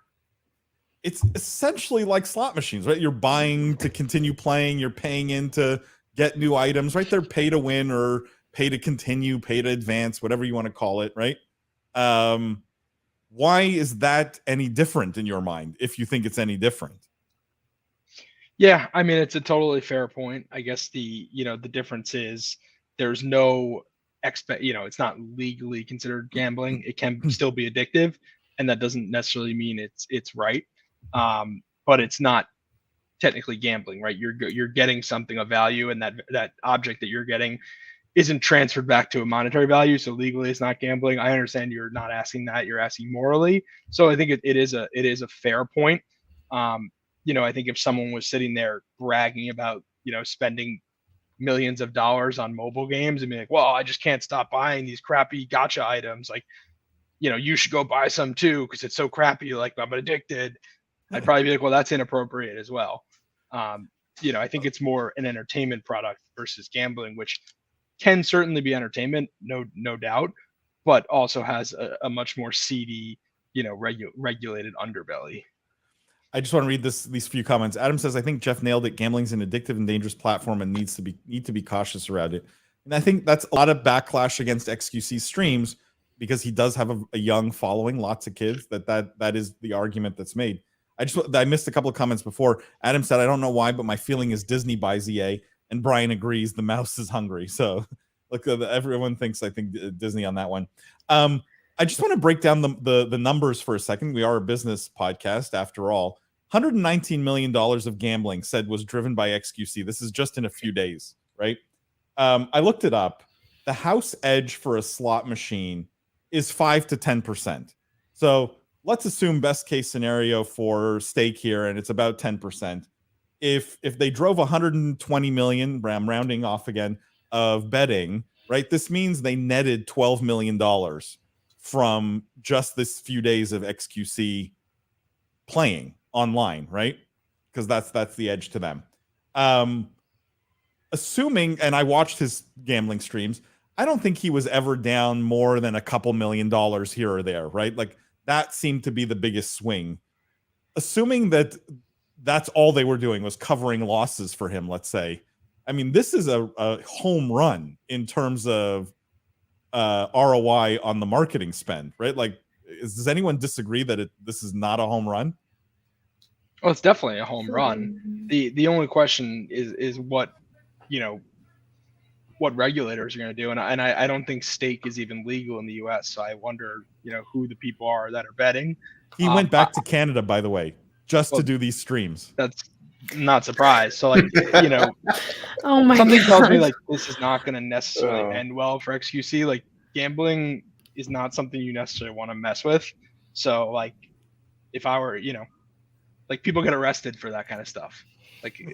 it's essentially like slot machines, right? You're buying to continue playing, you're paying in to get new items, right? They're pay to win or pay to continue, pay to advance, whatever you want to call it, right? Why is that any different in your mind, if you think it's any different? Yeah, I mean, it's a totally fair point. I guess the difference is there's no it's not legally considered gambling. It can still be addictive, and that doesn't necessarily mean it's right. But it's not technically gambling, right? You're getting something of value, and that object that you're getting isn't transferred back to a monetary value. So legally it's not gambling. I understand you're not asking that, you're asking morally. So I think it is a fair point. I think if someone was sitting there bragging about, spending millions of dollars on mobile games and be like, well, I just can't stop buying these crappy gacha items. Like, you should go buy some too, because it's so crappy. Like, I'm addicted. I'd probably be like, well, that's inappropriate as well. I think it's more an entertainment product versus gambling, which can certainly be entertainment, no doubt, but also has a much more seedy, regulated underbelly. I just want to read these few comments. Adam says, I think Jeff nailed it. Gambling's an addictive and dangerous platform and need to be cautious around it. And I think that's a lot of backlash against xQc streams, because he does have a young following, lots of kids. That is the argument that's made. I missed a couple of comments before. Adam said, I don't know why, but my feeling is Disney buys EA. And Brian agrees, the mouse is hungry. So look, everyone thinks, I think, Disney on that one. I just want to break down the numbers for a second. We are a business podcast after all. $119 million of gambling said was driven by xQc. This is just in a few days, right? I looked it up. The house edge for a slot machine is 5 to 10%. So let's assume best case scenario for stake here, and it's about 10%. If they drove 120 million, I'm rounding off again, of betting, right? This means they netted $12 million from just this few days of xQc playing online, right? Because that's the edge to them. Assuming, and I watched his gambling streams, I don't think he was ever down more than a couple $1 million here or there, right? Like that seemed to be the biggest swing. Assuming that that's all they were doing was covering losses for him, let's say. I mean, this is a home run in terms of ROI on the marketing spend, right? Like, does anyone disagree that this is not a home run? Well, it's definitely a home run. The only question is what, what regulators are going to do. And I don't think stake is even legal in the US. So I wonder, who the people are that are betting. He went back to Canada, by the way, just to do these streams. That's not surprised. So like, oh my something God. tells me like this is not going to necessarily end well for xQc. Like gambling is not something you necessarily want to mess with. So like, if I were, like people get arrested for that kind of stuff. Like,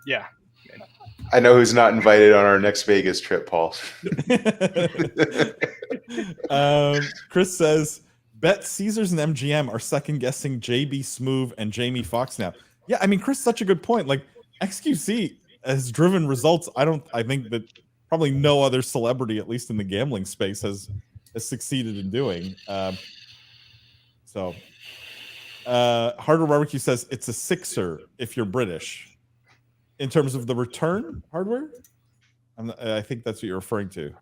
yeah. I know who's not invited on our next Vegas trip, Paul. Chris says, bet Caesars and MGM are second guessing JB Smoove and Jamie Foxx now. Yeah, I mean, Chris, such a good point. Like xQc has driven results. I think that probably no other celebrity, at least in the gambling space, has succeeded in doing. Hardware Barbecue says it's a sixer if you're British. In terms of the return hardware, I think that's what you're referring to.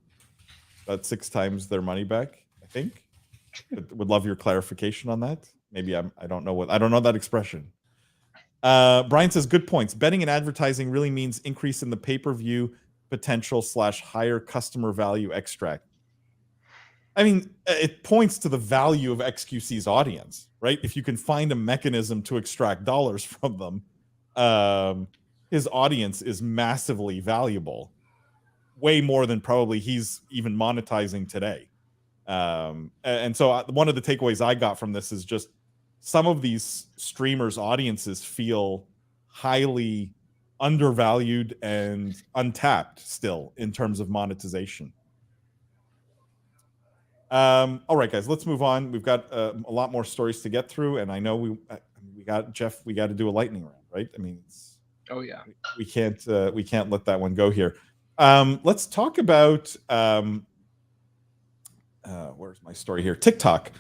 About 6 times their money back, I think. Would love your clarification on that. Maybe I don't know that expression. Brian says, good points. Betting and advertising really means increase in the pay-per-view potential / higher customer value extract. I mean, it points to the value of xQc's audience, right? If you can find a mechanism to extract dollars from them, his audience is massively valuable, way more than probably he's even monetizing today. And so one of the takeaways I got from this is just some of these streamers' audiences feel highly undervalued and untapped still in terms of monetization. All right, guys, let's move on. We've got a lot more stories to get through, and I know we got Jeff. We got to do a lightning round, right? I mean, oh yeah, we can't let that one go here. Let's talk about where's my story here? TikTok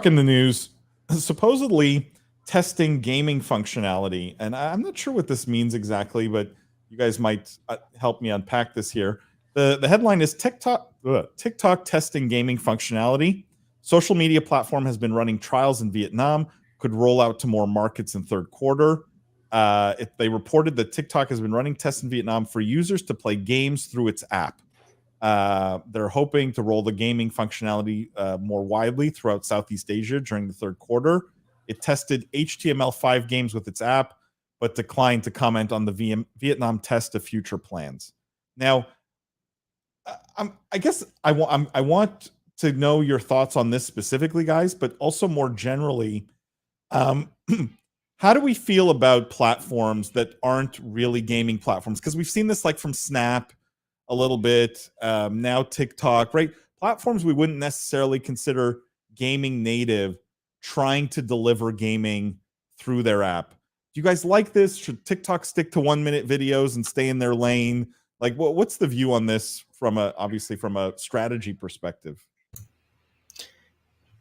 in the news, supposedly testing gaming functionality, and I'm not sure what this means exactly, but you guys might help me unpack this here. The headline is TikTok testing gaming functionality. Social media platform has been running trials in Vietnam, could roll out to more markets in third quarter. They reported that TikTok has been running tests in Vietnam for users to play games through its app. They're hoping to roll the gaming functionality more widely throughout Southeast Asia during the third quarter. It tested HTML5 games with its app, but declined to comment on the Vietnam test of future plans. Now, I guess I want to know your thoughts on this specifically, guys, but also more generally, how do we feel about platforms that aren't really gaming platforms? Because we've seen this like from Snap a little bit, now TikTok, right? Platforms we wouldn't necessarily consider gaming native, trying to deliver gaming through their app. Do you guys like this? Should TikTok stick to 1 minute videos and stay in their lane? Like, what's the view on this obviously from a strategy perspective?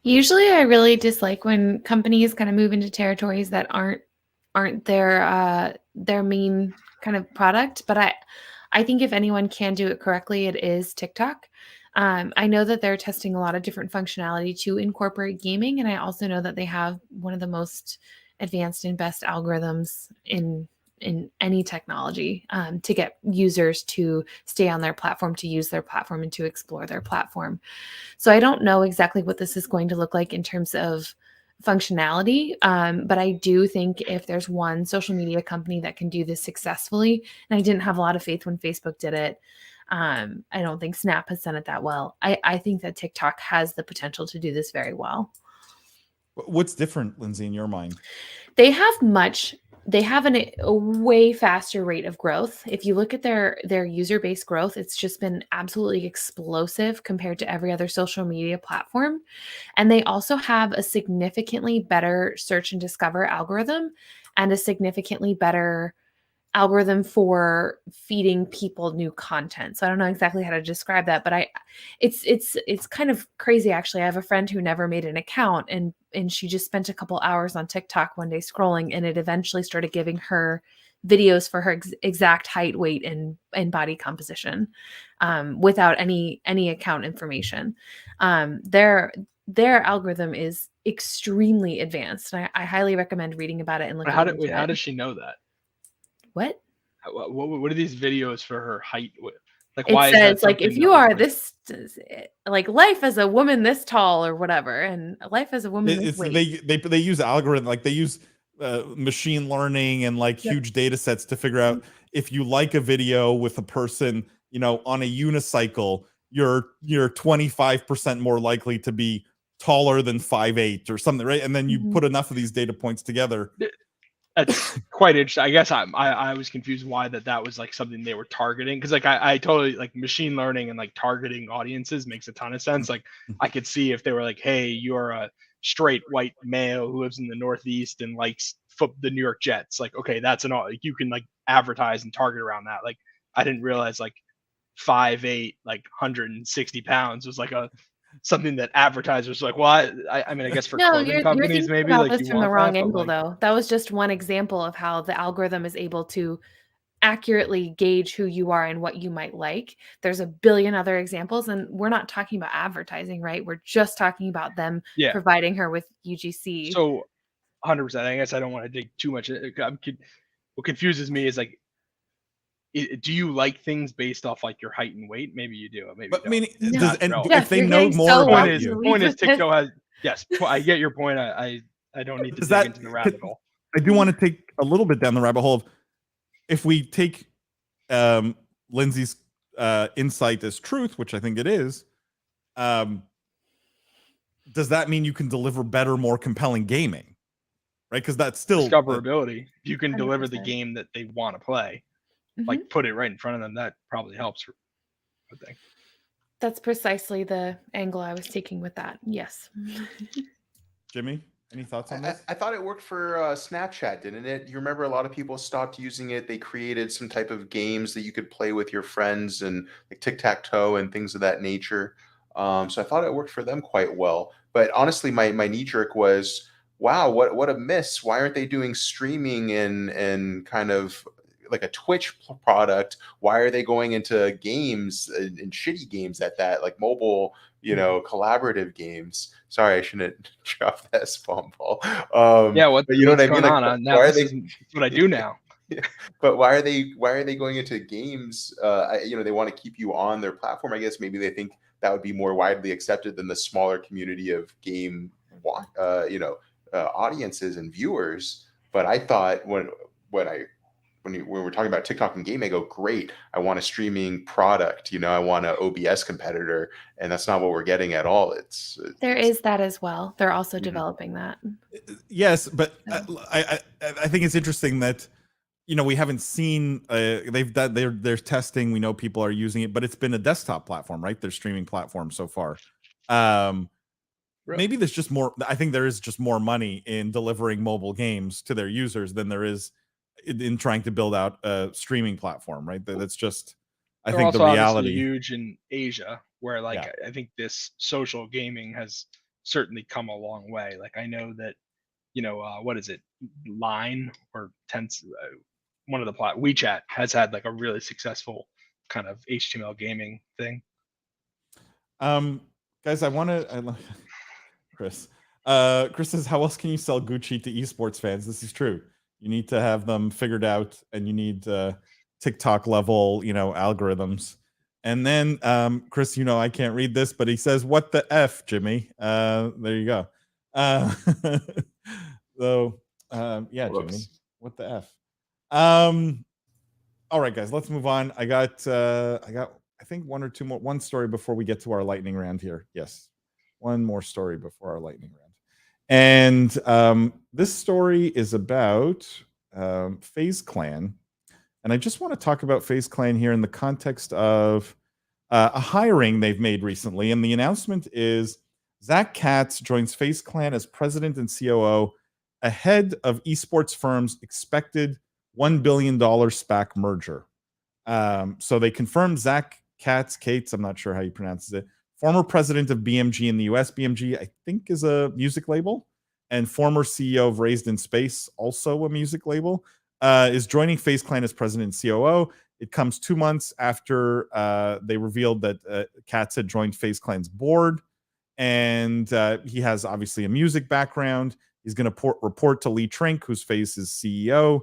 Usually I really dislike when companies kind of move into territories that aren't their main kind of product, but I think if anyone can do it correctly, it is TikTok. I know that they're testing a lot of different functionality to incorporate gaming, and I also know that they have one of the most advanced and best algorithms in any technology to get users to stay on their platform, to use their platform, and to explore their platform. So I don't know exactly what this is going to look like in terms of functionality, but I do think if there's one social media company that can do this successfully, and I didn't have a lot of faith when Facebook did it, I don't think Snap has done it that well. I think that TikTok has the potential to do this very well. What's different, Lindsay, in your mind? They have a way faster rate of growth. If you look at their user base growth, it's just been absolutely explosive compared to every other social media platform. And they also have a significantly better search and discover algorithm and a significantly better algorithm for feeding people new content. So I don't know exactly how to describe that, but it's kind of crazy actually. I have a friend who never made an account and she just spent a couple hours on TikTok one day scrolling, and it eventually started giving her videos for her exact height, weight, and body composition without any account information. Their algorithm is extremely advanced. And I highly recommend reading about it and looking into it. How does she know that? What? What are these videos for her height? Like, it why says is that like if you are this like life as a woman this tall or whatever, and life as a woman this weight. They use algorithm, like they use machine learning and like huge data sets to figure out if you like a video with a person, you know, on a unicycle, you're 25% more likely to be taller than 5'8" or something, right? And then you put enough of these data points together. That's quite interesting. I guess I was confused why that was like something they were targeting, because like I totally like machine learning and like targeting audiences makes a ton of sense. Like I could see if they were like, hey, you're a straight white male who lives in the Northeast and likes the New York Jets. Like, okay, that's like you can like advertise and target around that. Like I didn't realize like 5'8", like 160 pounds was like something that advertisers like. Well, I mean, I guess for clothing companies, maybe about like this you from want the wrong that, angle, like, though. That was just one example of how the algorithm is able to accurately gauge who you are and what you might like. There's a billion other examples, and we're not talking about advertising, right? We're just talking about them providing her with UGC. So 100%. I guess I don't want to dig too much. What confuses me is like, do you like things based off like your height and weight? Maybe you do. Maybe. But I mean, No. if they know more about you, point is TikTok has. Yes, I get your point. I don't need to dig into the rabbit hole. I do want to take a little bit down the rabbit hole of if we take Lindsay's insight as truth, which I think it is, does that mean you can deliver better, more compelling gaming? Right? Because that's still discoverability. If you can deliver the 100%. game that they want to play, Mhm. like put it right in front of them, that probably helps. I think. That's precisely the angle I was taking with that. Yes. Jimmy, any thoughts on I, this? I thought it worked for Snapchat, didn't it? You remember a lot of people stopped using it. They created some type of games that you could play with your friends and like tic-tac-toe and things of that nature. So I thought it worked for them quite well. But honestly, my knee-jerk was, wow, what a miss. Why aren't they doing streaming and kind of like a Twitch product? Why are they going into games and shitty games at that, like mobile, collaborative games? Sorry, I shouldn't drop that spawn ball. Yeah, but you know what I what's mean? going Like, on? Now why are this they? is what I do now. But why are they going into games? They want to keep you on their platform. I guess maybe they think that would be more widely accepted than the smaller community of game, audiences and viewers. But I thought when we're talking about TikTok and game, I go, great. I want a streaming product. I want an OBS competitor, and that's not what we're getting at all. There is that as well. They're also Mhm. developing that. Yes, but I think it's interesting that we haven't seen they've done their testing. We know people are using it, but it's been a desktop platform, right? Their streaming platform so far. Maybe there's just more. I think there is just more money in delivering mobile games to their users than there is in trying to build out a streaming platform, right? That's just, I They're think, the also obviously reality. huge in Asia, where Yeah. I think this social gaming has certainly come a long way. Like I know that, what is it, Line or Tense, one of the WeChat has had like a really successful kind of HTML gaming thing. Guys, Chris. Chris says, how else can you sell Gucci to esports fans? This is true. You need to have them figured out, and you need TikTok level, algorithms. And then Chris, I can't read this, but he says, "What the f, Jimmy?" There you go. So yeah, Whoops. Jimmy, what the f? All right, guys, let's move on. I got I think one story before we get to our lightning round here. Yes, one more story before our lightning round. And this story is about FaZe Clan. And I just want to talk about FaZe Clan here in the context of a hiring they've made recently. And the announcement is Zach Katz joins FaZe Clan as president and COO ahead of esports firm's expected $1 billion SPAC merger. So they confirmed Zach Cates, I'm not sure how you pronounce it, former president of BMG in the US. BMG, I think, is a music label, and former CEO of Raised in Space, also a music label, is joining FaZe Clan as president and COO. It comes 2 months after they revealed that Katz had joined FaZe Clan's board, and he has obviously a music background. He's going to report to Lee Trink, who's FaZe's CEO.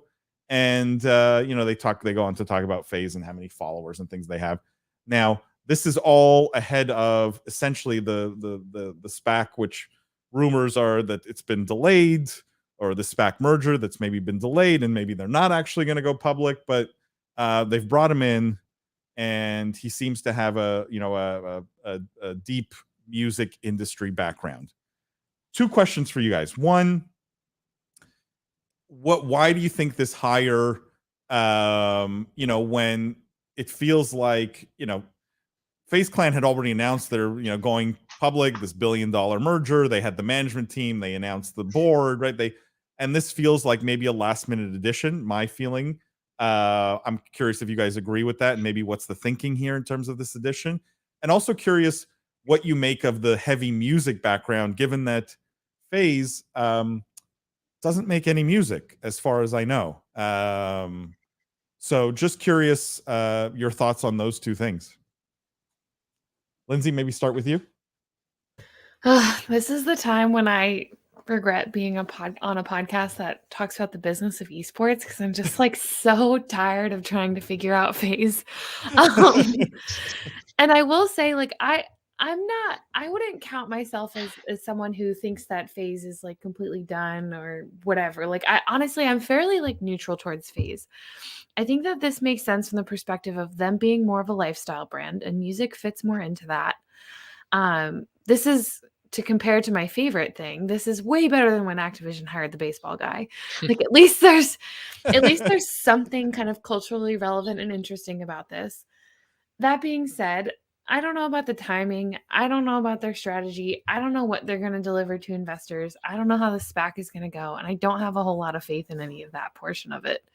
And they go on to talk about FaZe and how many followers and things they have. Now, this is all ahead of essentially the SPAC, which rumors are that it's been delayed, or the SPAC merger that's maybe been delayed, and maybe they're not actually going to go public. But they've brought him in, and he seems to have a deep music industry background. 2 questions for you guys. One, why do you think this hire, when it feels like, FaZe Clan had already announced they're, going public, this $1 billion merger. They had the management team, they announced the board, right? And this feels like maybe a last minute addition, my feeling. I'm curious if you guys agree with that, and maybe what's the thinking here in terms of this addition. And also curious what you make of the heavy music background, given that FaZe doesn't make any music, as far as I know. So just curious, your thoughts on those 2 things. Lindsay, maybe start with you. This is the time when I regret being on a podcast that talks about the business of esports, because I'm just like so tired of trying to figure out FaZe. And I will say, like, I wouldn't count myself as someone who thinks that FaZe is like completely done or whatever. Like I'm fairly like neutral towards FaZe. I think that this makes sense from the perspective of them being more of a lifestyle brand, and music fits more into that. This is, to compare to my favorite thing, this is way better than when Activision hired the baseball guy. Like at least there's something kind of culturally relevant and interesting about this. That being said, I don't know about the timing. I don't know about their strategy. I don't know what they're going to deliver to investors. I don't know how the SPAC is going to go, and I don't have a whole lot of faith in any of that portion of it.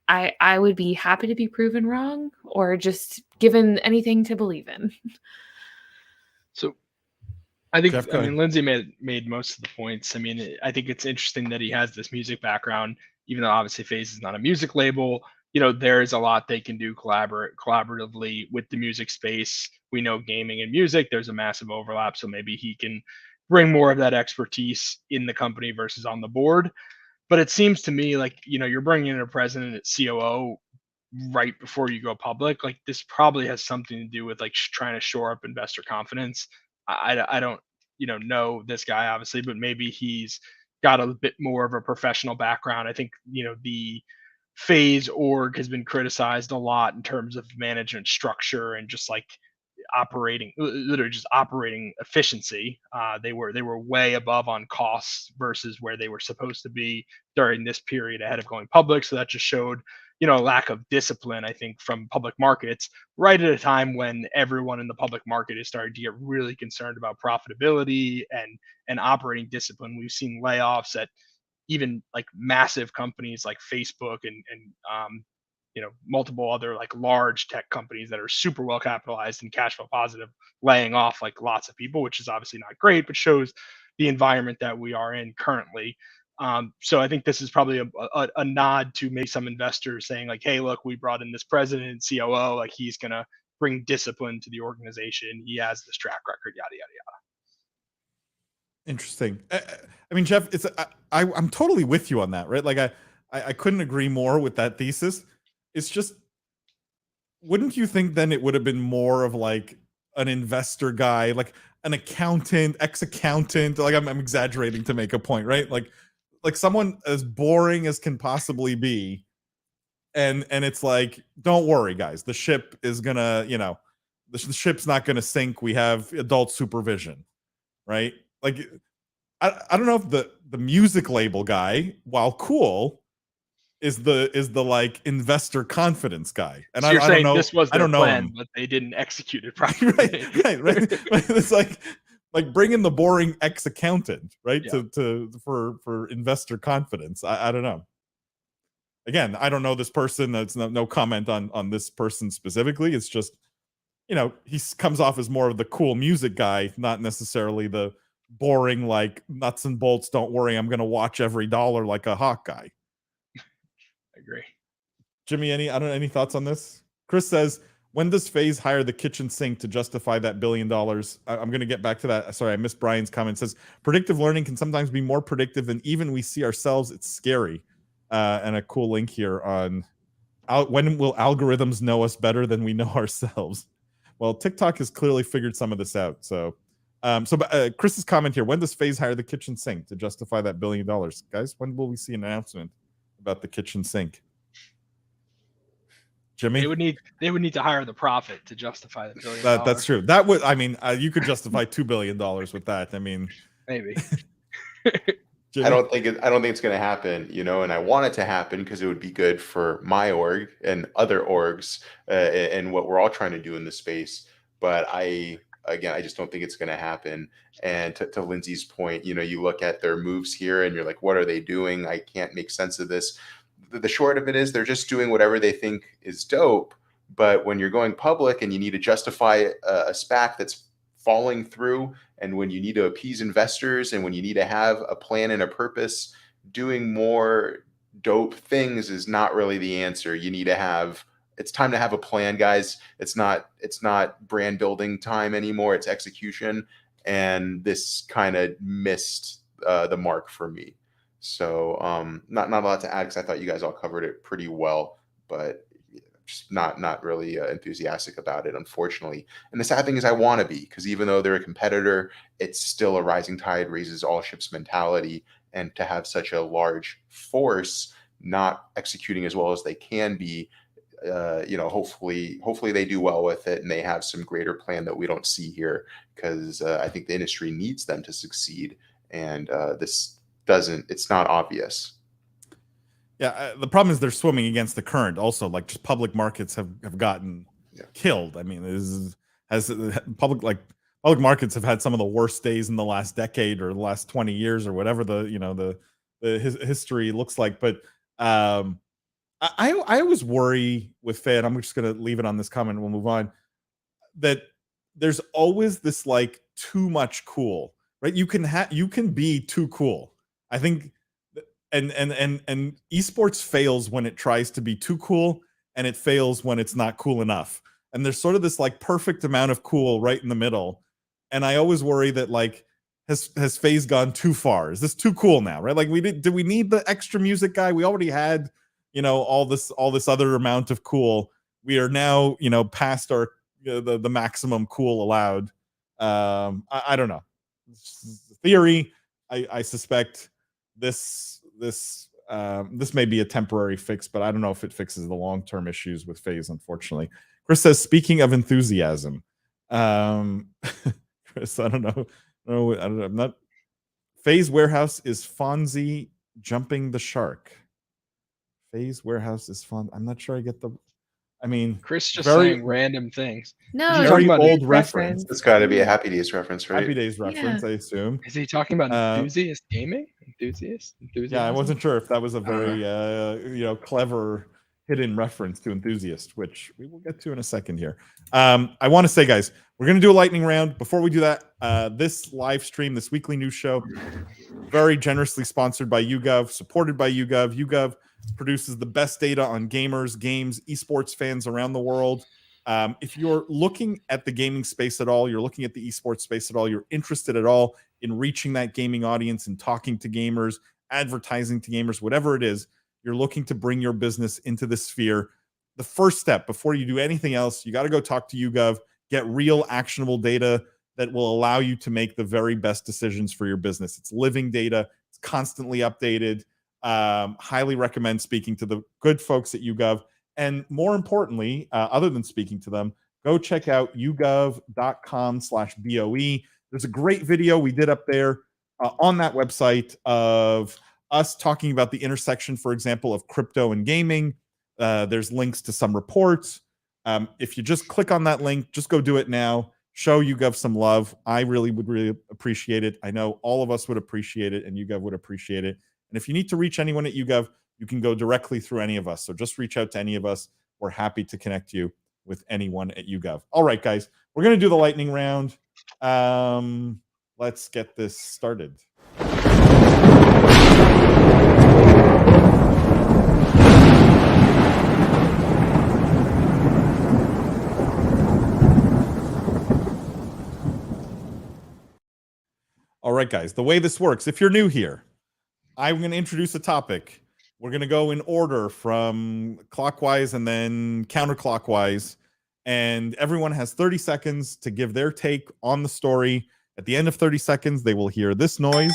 I would be happy to be proven wrong or just given anything to believe in. So I think, Jeff, go ahead. Lindsay made most of the points. I mean, I think it's interesting that he has this music background, even though obviously FaZe is not a music label. There is a lot they can do collaboratively with the music space. We know gaming and music, there's a massive overlap. So maybe he can bring more of that expertise in the company versus on the board. But it seems to me like, you're bringing in a president at COO right before you go public. Like this probably has something to do with like trying to shore up investor confidence. I don't, know this guy obviously, but maybe he's got a bit more of a professional background. I think, the FaZe org has been criticized a lot in terms of management structure and just like literally just operating efficiency. They were way above on costs versus where they were supposed to be during this period ahead of going public. So that just showed, a lack of discipline, I think, from public markets right at a time when everyone in the public market is starting to get really concerned about profitability and operating discipline. We've seen layoffs at even like massive companies like Facebook and multiple other like large tech companies that are super well capitalized and cash flow positive, laying off like lots of people, which is obviously not great, but shows the environment that we are in currently. So I think this is probably a nod to maybe some investors saying like, hey, look, we brought in this president, COO, like he's going to bring discipline to the organization. He has this track record, yada, yada, yada. Interesting. I mean, Jeff, I'm totally with you on that, right? Like I couldn't agree more with that thesis. It's just, wouldn't you think then it would have been more of like an investor guy, like an accountant, ex-accountant, like I'm exaggerating to make a point, right? Like someone as boring as can possibly be. And it's like, don't worry, guys, the ship is gonna, the ship's not gonna sink. We have adult supervision, right? Like, I don't know if the music label guy, while cool, is the like investor confidence guy. And So you're I saying don't know, this was I their don't know plan, him. but they didn't execute it properly. right. It's like bring in the boring ex-accountant, right? Yeah. For investor confidence. I don't know. Again, I don't know this person. That's no comment on this person specifically. It's just, he comes off as more of the cool music guy, not necessarily the boring, like nuts and bolts, don't worry, I'm going to watch every dollar like a hawk guy. I agree. Jimmy, any thoughts on this? Chris says, when does FaZe hire the kitchen sink to justify that $1 billion? I'm going to get back to that. Sorry, I missed Brian's comment. It says, predictive learning can sometimes be more predictive than even we see ourselves. It's scary. And a cool link here on when will algorithms know us better than we know ourselves? Well, TikTok has clearly figured some of this out. So Chris's comment here, when does FaZe hire the kitchen sink to justify that $1 billion? Guys, when will we see an announcement about the kitchen sink? Jimmy? They would need to hire the prophet to justify the $1 billion. That's true. That would, I mean, you could justify $2 billion with that. I mean, maybe. I don't think it's going to happen, and I want it to happen because it would be good for my org and other orgs and what we're all trying to do in the space. But I just don't think it's going to happen. And to Lindsay's point, you look at their moves here and you're like, what are they doing? I can't make sense of this. The short of it is they're just doing whatever they think is dope. But when you're going public and you need to justify a SPAC that's falling through, and when you need to appease investors, and when you need to have a plan and a purpose, doing more dope things is not really the answer. You need to have, it's time to have a plan, guys. It's not brand building time anymore. It's execution. And this kind of missed the mark for me. So not a lot to add because I thought you guys all covered it pretty well, but just not really enthusiastic about it, unfortunately. And the sad thing is I want to be, because even though they're a competitor, it's still a rising tide raises all ships mentality. And to have such a large force not executing as well as they can be, hopefully they do well with it and they have some greater plan that we don't see here, because I think the industry needs them to succeed. And it's not obvious. Yeah, the problem is they're swimming against the current. Also, like, just public markets have gotten killed. I mean, public markets have had some of the worst days in the last decade or the last 20 years or whatever the history looks like. But I always worry with FaZe. I'm just going to leave it on this comment and we'll move on. That there's always this like too much cool, right? You can be too cool. I think. And esports fails when it tries to be too cool, and it fails when it's not cool enough. And there's sort of this like perfect amount of cool right in the middle. And I always worry that like has FaZe gone too far? Is this too cool now? Right? Like do we need the extra music guy? We already had, all this other amount of cool. We are now, past our the maximum cool allowed. I don't know. Theory. I suspect this may be a temporary fix, but I don't know if it fixes the long-term issues with FaZe, unfortunately. Chris says, speaking of enthusiasm, Chris, I don't know. No, I'm not. FaZe Warehouse is Fonzie jumping the shark. FaZe Warehouse is fun. I'm not sure I get the. I mean, Chris just saying random things. No, very about old reference. It's got to be a Happy Days reference, right? Happy Days reference, I assume. Is he talking about Enthusiast gaming? Enthusiast? Yeah, I wasn't sure if that was a very clever hidden reference to Enthusiast, which we will get to in a second here. I want to say, guys, we're going to do a lightning round. Before we do that, this live stream, this weekly news show, very generously sponsored by YouGov, supported by YouGov. YouGov produces the best data on gamers, games, esports fans around the world. If you're looking at the gaming space at all, you're looking at the esports space at all, you're interested at all in reaching that gaming audience and talking to gamers, advertising to gamers, whatever it is, you're looking to bring your business into this sphere. The first step before you do anything else, you got to go talk to YouGov, get real actionable data that will allow you to make the very best decisions for your business. It's living data. It's constantly updated. Highly recommend speaking to the good folks at YouGov. And more importantly, other than speaking to them, go check out yougov.com/BOE. There's a great video we did up there on that website of us talking about the intersection, for example, of crypto and gaming. There's links to some reports. If you just click on that link, just go do it now. Show YouGov some love. I would really appreciate it. I know all of us would appreciate it, and YouGov would appreciate it. And if you need to reach anyone at YouGov, you can go directly through any of us. So just reach out to any of us. We're happy to connect you with anyone at YouGov. All right, guys, we're going to do the lightning round. Let's get this started. All right, guys, the way this works, if you're new here, I'm going to introduce a topic. We're going to go in order from clockwise and then counterclockwise. And everyone has 30 seconds to give their take on the story. At the end of 30 seconds, they will hear this noise,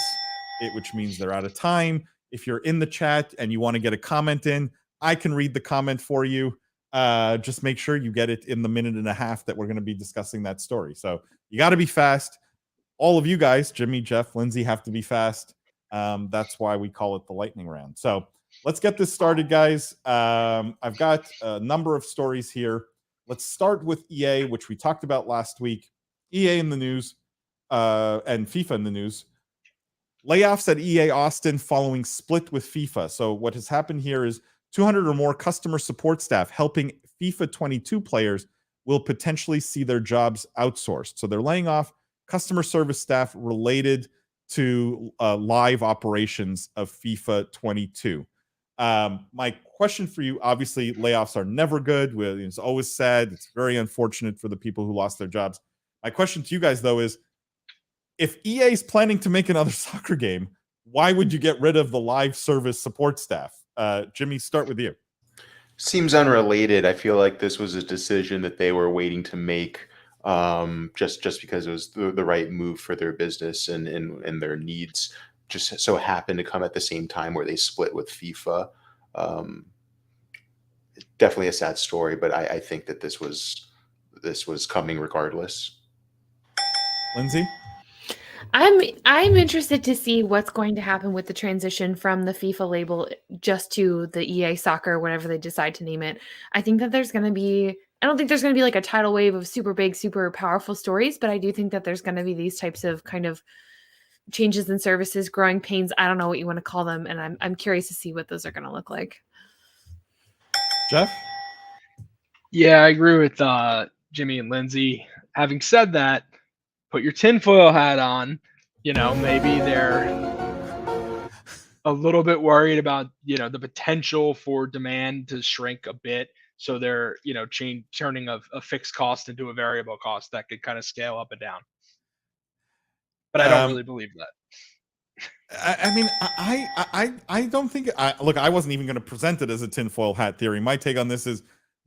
which means they're out of time. If you're in the chat and you want to get a comment in, I can read the comment for you. Just make sure you get it in the minute and a half that we're going to be discussing that story. So you got to be fast. All of you guys, Jimmy, Jeff, Lindsay, have to be fast. That's why we call it the lightning round. So let's get this started, guys. I've got a number of stories here. Let's start with EA, which we talked about last week. EA in the news and FIFA in the news. Layoffs at EA Austin following split with FIFA. So what has happened here is 200 or more customer support staff helping FIFA 22 players will potentially see their jobs outsourced. So they're laying off customer service staff related to live operations of FIFA 22. My question for you, obviously, layoffs are never good. It's always sad. It's very unfortunate for the people who lost their jobs. My question to you guys, though, is if EA is planning to make another soccer game, why would you get rid of the live service support staff? Jimmy, start with you. Seems unrelated. I feel like this was a decision that they were waiting to make, just because it was the right move for their business and their needs. Just so happened to come at the same time where they split with FIFA. Um, Definitely a sad story, but I think that this was coming regardless. Lindsay? I'm interested to see what's going to happen with the transition from the FIFA label just to the EA Soccer, whatever they decide to name it. I think that there's going to be, I don't think there's going to be like a tidal wave of super big, super powerful stories, but I do think that there's going to be these types of kind of changes in services, growing pains. I don't know what you want to call them, and I'm curious to see what those are going to look like. Jeff? Yeah, I agree with Jimmy and Lindsay. Having said that, put your tinfoil hat on. Maybe they're a little bit worried about the potential for demand to shrink a bit, so they're turning a fixed cost into a variable cost that could kind of scale up and down. But I don't really believe that. I mean, I don't think. Look, I wasn't even going to present it as a tinfoil hat theory. My take on this is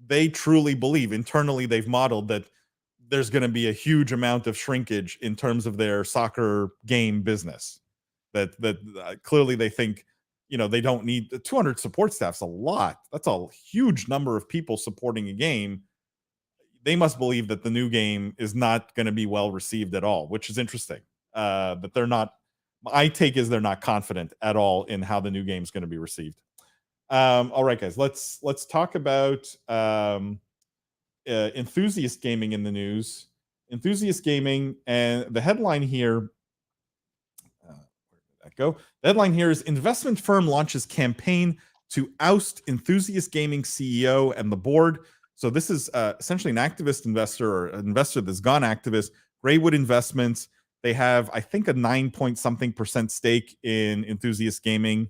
they truly believe internally they've modeled that there's going to be a huge amount of shrinkage in terms of their soccer game business. That clearly they think they don't need 200 support staff's a lot. That's a huge number of people supporting a game. They must believe that the new game is not going to be well received at all, which is interesting. That they're not. My take is they're not confident at all in how the new game is going to be received. All right, guys, let's talk about Enthusiast Gaming in the news. Enthusiast Gaming, and the headline here. Where did that go? The headline here is investment firm launches campaign to oust Enthusiast Gaming CEO and the board. So this is essentially an activist investor or an investor that's gone activist, Greywood Investments. They have, I think, a 9-point-something% stake in Enthusiast Gaming,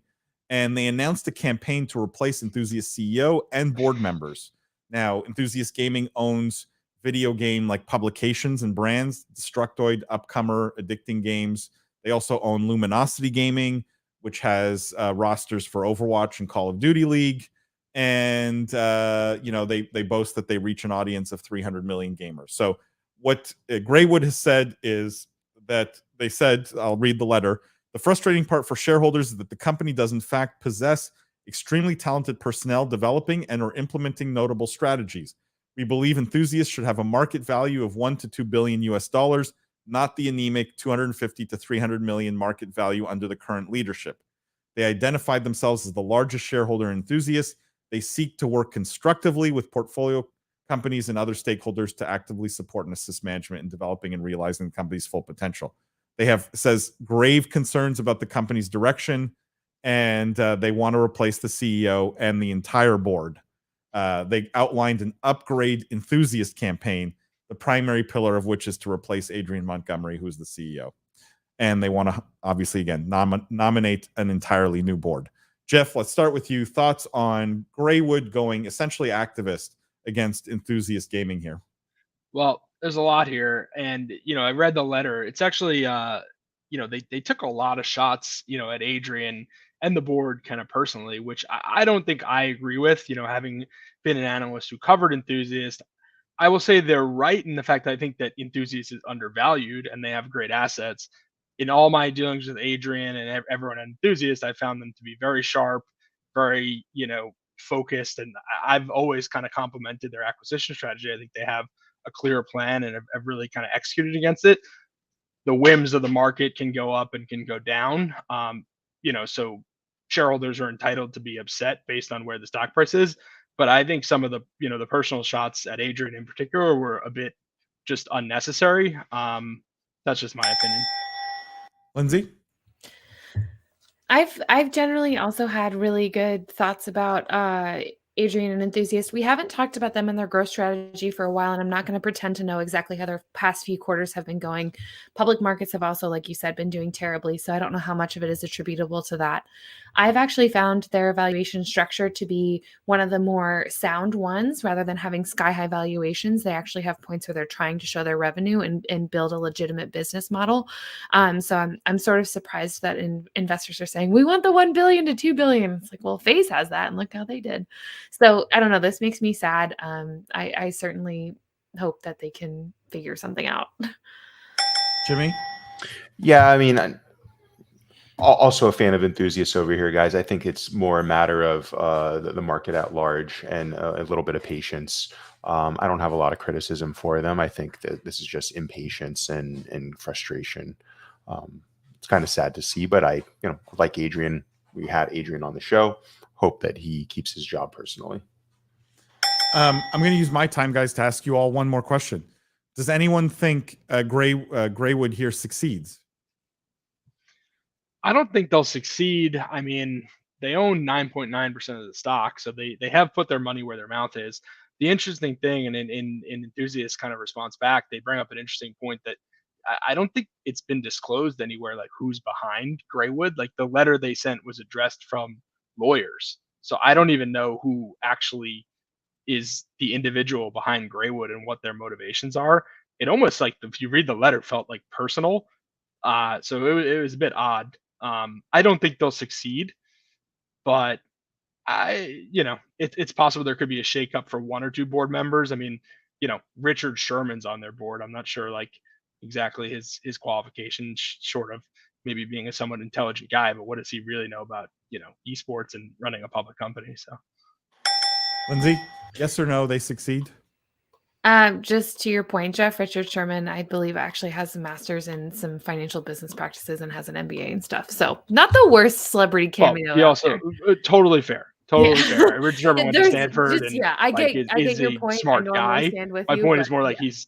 and they announced a campaign to replace Enthusiast CEO and board members. Now, Enthusiast Gaming owns video game like publications and brands, Destructoid, Upcomer, Addicting Games. They also own Luminosity Gaming, which has rosters for Overwatch and Call of Duty League. And they boast that they reach an audience of 300 million gamers. So what Greywood has said is that they said, I'll read the letter. The frustrating part for shareholders is that the company does in fact possess extremely talented personnel developing and or implementing notable strategies. We believe Enthusiasts should have a market value of $1 to $2 billion US, not the anemic 250 to 300 million market value under the current leadership. They identified themselves as the largest shareholder in Enthusiasts. They seek to work constructively with portfolio companies and other stakeholders to actively support and assist management in developing and realizing the company's full potential. They have, says, grave concerns about the company's direction, and they want to replace the CEO and the entire board. They outlined an upgrade enthusiast campaign, the primary pillar of which is to replace Adrian Montgomery, who's the CEO. And they want to, obviously, again, nominate an entirely new board. Jeff, let's start with you. Thoughts on Greywood going essentially activist against Enthusiast Gaming here? Well, there's a lot here, and I read the letter. It's actually they took a lot of shots at Adrian and the board kind of personally, which I don't think I agree with. Having been an analyst who covered Enthusiast, I will say they're right in the fact that I think that Enthusiast is undervalued and they have great assets. In all my dealings with Adrian and everyone at Enthusiast, I found them to be very sharp, very focused, and I've always kind of complimented their acquisition strategy. I think they have a clear plan and have really kind of executed against it. The whims of the market can go up and can go down. So shareholders are entitled to be upset based on where the stock price is. But I think some of the the personal shots at Adrian in particular were a bit just unnecessary. That's just my opinion. Lindsay? I've generally also had really good thoughts about Adrian and Enthusiast. We haven't talked about them and their growth strategy for a while, and I'm not going to pretend to know exactly how their past few quarters have been going. Public markets have also, like you said, been doing terribly, so I don't know how much of it is attributable to that. I've actually found their valuation structure to be one of the more sound ones. Rather than having sky-high valuations, they actually have points where they're trying to show their revenue and build a legitimate business model. So I'm sort of surprised that investors are saying, we want the $1 billion to $2 billion. It's like, well, FaZe has that, and look how they did. So I don't know. This makes me sad. I certainly hope that they can figure something out. Jimmy? Yeah, I mean, also a fan of Enthusiasts over here, guys. I think it's more a matter of the market at large and a little bit of patience. I don't have a lot of criticism for them. I think that this is just impatience and frustration. It's kind of sad to see, but I, like Adrian, we had Adrian on the show. Hope that he keeps his job personally. I'm going to use my time, guys, to ask you all one more question. Does anyone think Greywood here succeeds? I don't think they'll succeed. I mean, they own 9.9% of the stock, so they have put their money where their mouth is. The interesting thing, and in Enthusiast kind of response back, they bring up an interesting point that I don't think it's been disclosed anywhere, like who's behind Greywood. Like the letter they sent was addressed from lawyers, so I don't even know who actually is the individual behind Greywood and what their motivations are. It almost, like, if you read the letter, felt like personal. So it was a bit odd. I don't think they'll succeed, but it's possible there could be a shakeup for one or two board members. I mean, Richard Sherman's on their board. I'm not sure, like, exactly his qualifications, short of maybe being a somewhat intelligent guy, but what does he really know about, esports and running a public company? So, Lindsay, yes or no, they succeed? Just to your point, Jeff, Richard Sherman, I believe, actually has a master's in some financial business practices and has an MBA and stuff. So not the worst celebrity cameo. He also totally fair. Totally fair. Richard Sherman went to Stanford, and I get your point. Smart guy. My point is more like he's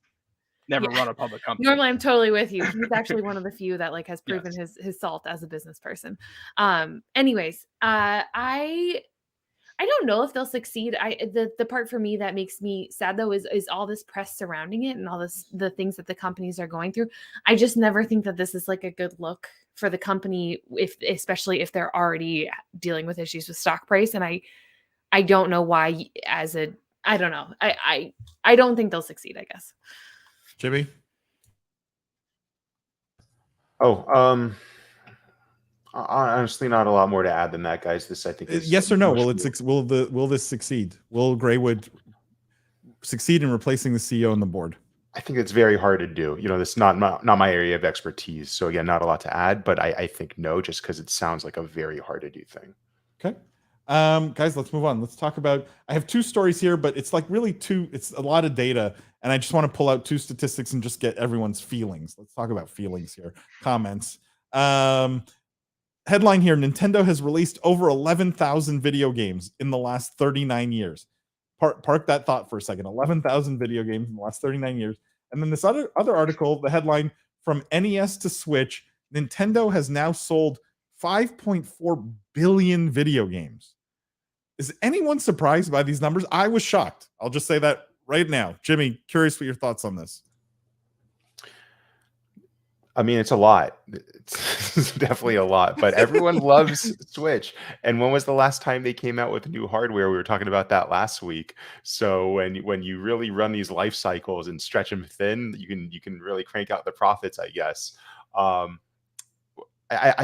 never run a public company. Normally, I'm totally with you. He's actually one of the few that has proven his salt as a business person. Anyways, I don't know if they'll succeed. The part for me that makes me sad, though, is all this press surrounding it and all the things that the companies are going through. I just never think that this is like a good look for the company, especially if they're already dealing with issues with stock price. And I don't know why. I don't know. I don't think they'll succeed, I guess. Jimmy? Honestly, not a lot more to add than that, guys. This, I think, is yes or no. Will this succeed? Will Greywood succeed in replacing the CEO and the board? I think it's very hard to do. This is not my area of expertise. So again, not a lot to add, but I think no, just because it sounds like a very hard to do thing. Okay. Guys, let's move on. Let's talk about, I have two stories here, but it's like really it's a lot of data. And I just want to pull out two statistics and just get everyone's feelings. Let's talk about feelings here. Comments. Headline here, Nintendo has released over 11,000 video games in the last 39 years. Park that thought for a second. 11,000 video games in the last 39 years. And then this other article, the headline, from NES to Switch, Nintendo has now sold 5.4 billion video games. Is anyone surprised by these numbers? I was shocked. I'll just say that right now. Jimmy, curious what your thoughts on this. I mean, it's a lot. It's definitely a lot, but everyone loves Switch. And when was the last time they came out with new hardware? We were talking about that last week. So when you really run these life cycles and stretch them thin, you can really crank out the profits, I guess. I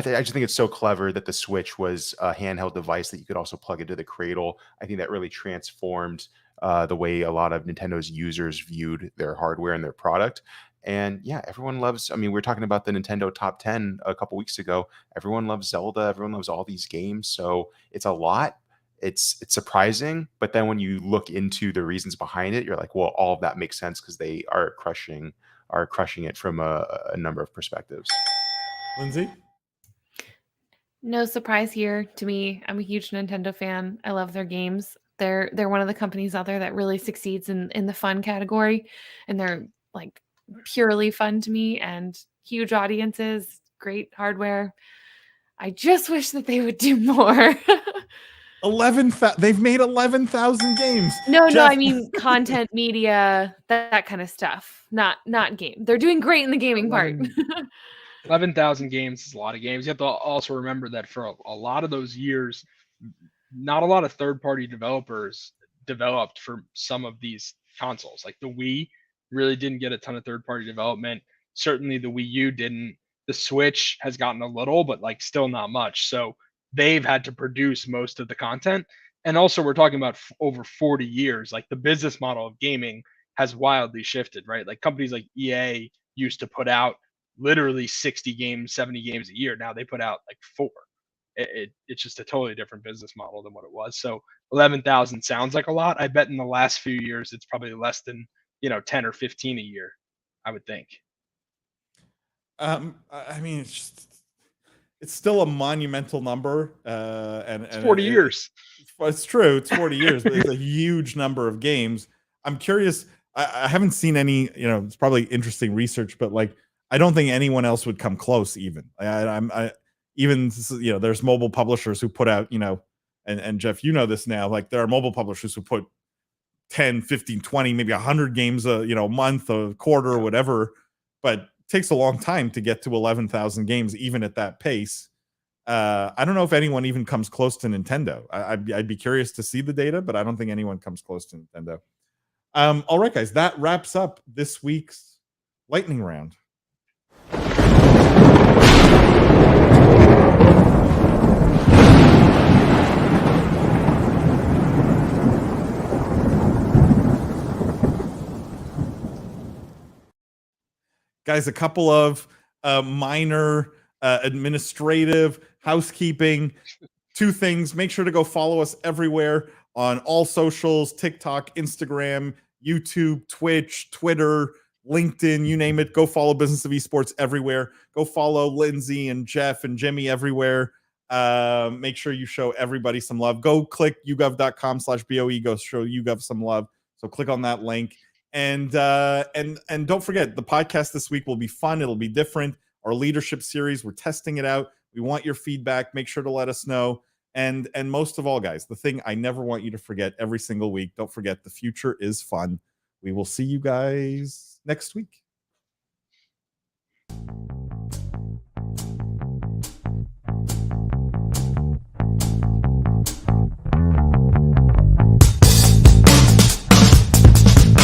just think it's so clever that the Switch was a handheld device that you could also plug into the cradle. I think that really transformed the way a lot of Nintendo's users viewed their hardware and their product. And yeah, everyone loves, I mean, we were talking about the Nintendo top 10 a couple weeks ago. Everyone loves Zelda. Everyone loves all these games. So it's a lot. It's surprising. But then when you look into the reasons behind it, you're like, well, all of that makes sense because they are crushing it from a number of perspectives. Lindsay? No surprise here to me. I'm a huge Nintendo fan. I love their games. They're one of the companies out there that really succeeds in the fun category. And they're like purely fun to me, and huge audiences, great hardware. I just wish that they would do more. They've made 11,000 games. No, I mean content, media, that kind of stuff. Not game. They're doing great in the gaming part. 11,000 games is a lot of games. You have to also remember that for a lot of those years, not a lot of third-party developers developed for some of these consoles. Like the Wii really didn't get a ton of third-party development. Certainly the Wii U didn't. The Switch has gotten a little, but like still not much. So they've had to produce most of the content. And also, we're talking about over 40 years. Like, the business model of gaming has wildly shifted, right? Like, companies like EA used to put out literally 60 games, 70 games a year. Now they put out like 4. It's just a totally different business model than what it was. So 11,000 sounds like a lot. I bet in the last few years it's probably less than 10 or 15 a year, I would think. I mean, it's still a monumental number, and It's 40 years. It's true. It's 40 years, but it's a huge number of games. I'm curious. I haven't seen any. It's probably interesting research, but like, I don't think anyone else would come close. Even even there's mobile publishers who put out, and Jeff, this now. Like, there are mobile publishers who put 10, 15, 20, maybe 100 games a month, a quarter, or whatever, but it takes a long time to get to 11,000 games, even at that pace. I don't know if anyone even comes close to Nintendo. I'd be curious to see the data, but I don't think anyone comes close to Nintendo. All right, guys, that wraps up this week's lightning round. Guys, a couple of minor administrative housekeeping. 2 things. Make sure to go follow us everywhere on all socials: TikTok, Instagram, YouTube, Twitch, Twitter, LinkedIn, you name it. Go follow Business of Esports everywhere. Go follow Lindsay and Jeff and Jimmy everywhere. Make sure you show everybody some love. Go click yougov.com/BOE. Go show YouGov some love. So click on that link. And don't forget, the podcast this week will be fun. It'll be different. Our leadership series, we're testing it out. We want your feedback. Make sure to let us know. And most of all, guys, the thing I never want you to forget every single week, don't forget, the future is fun. We will see you guys next week.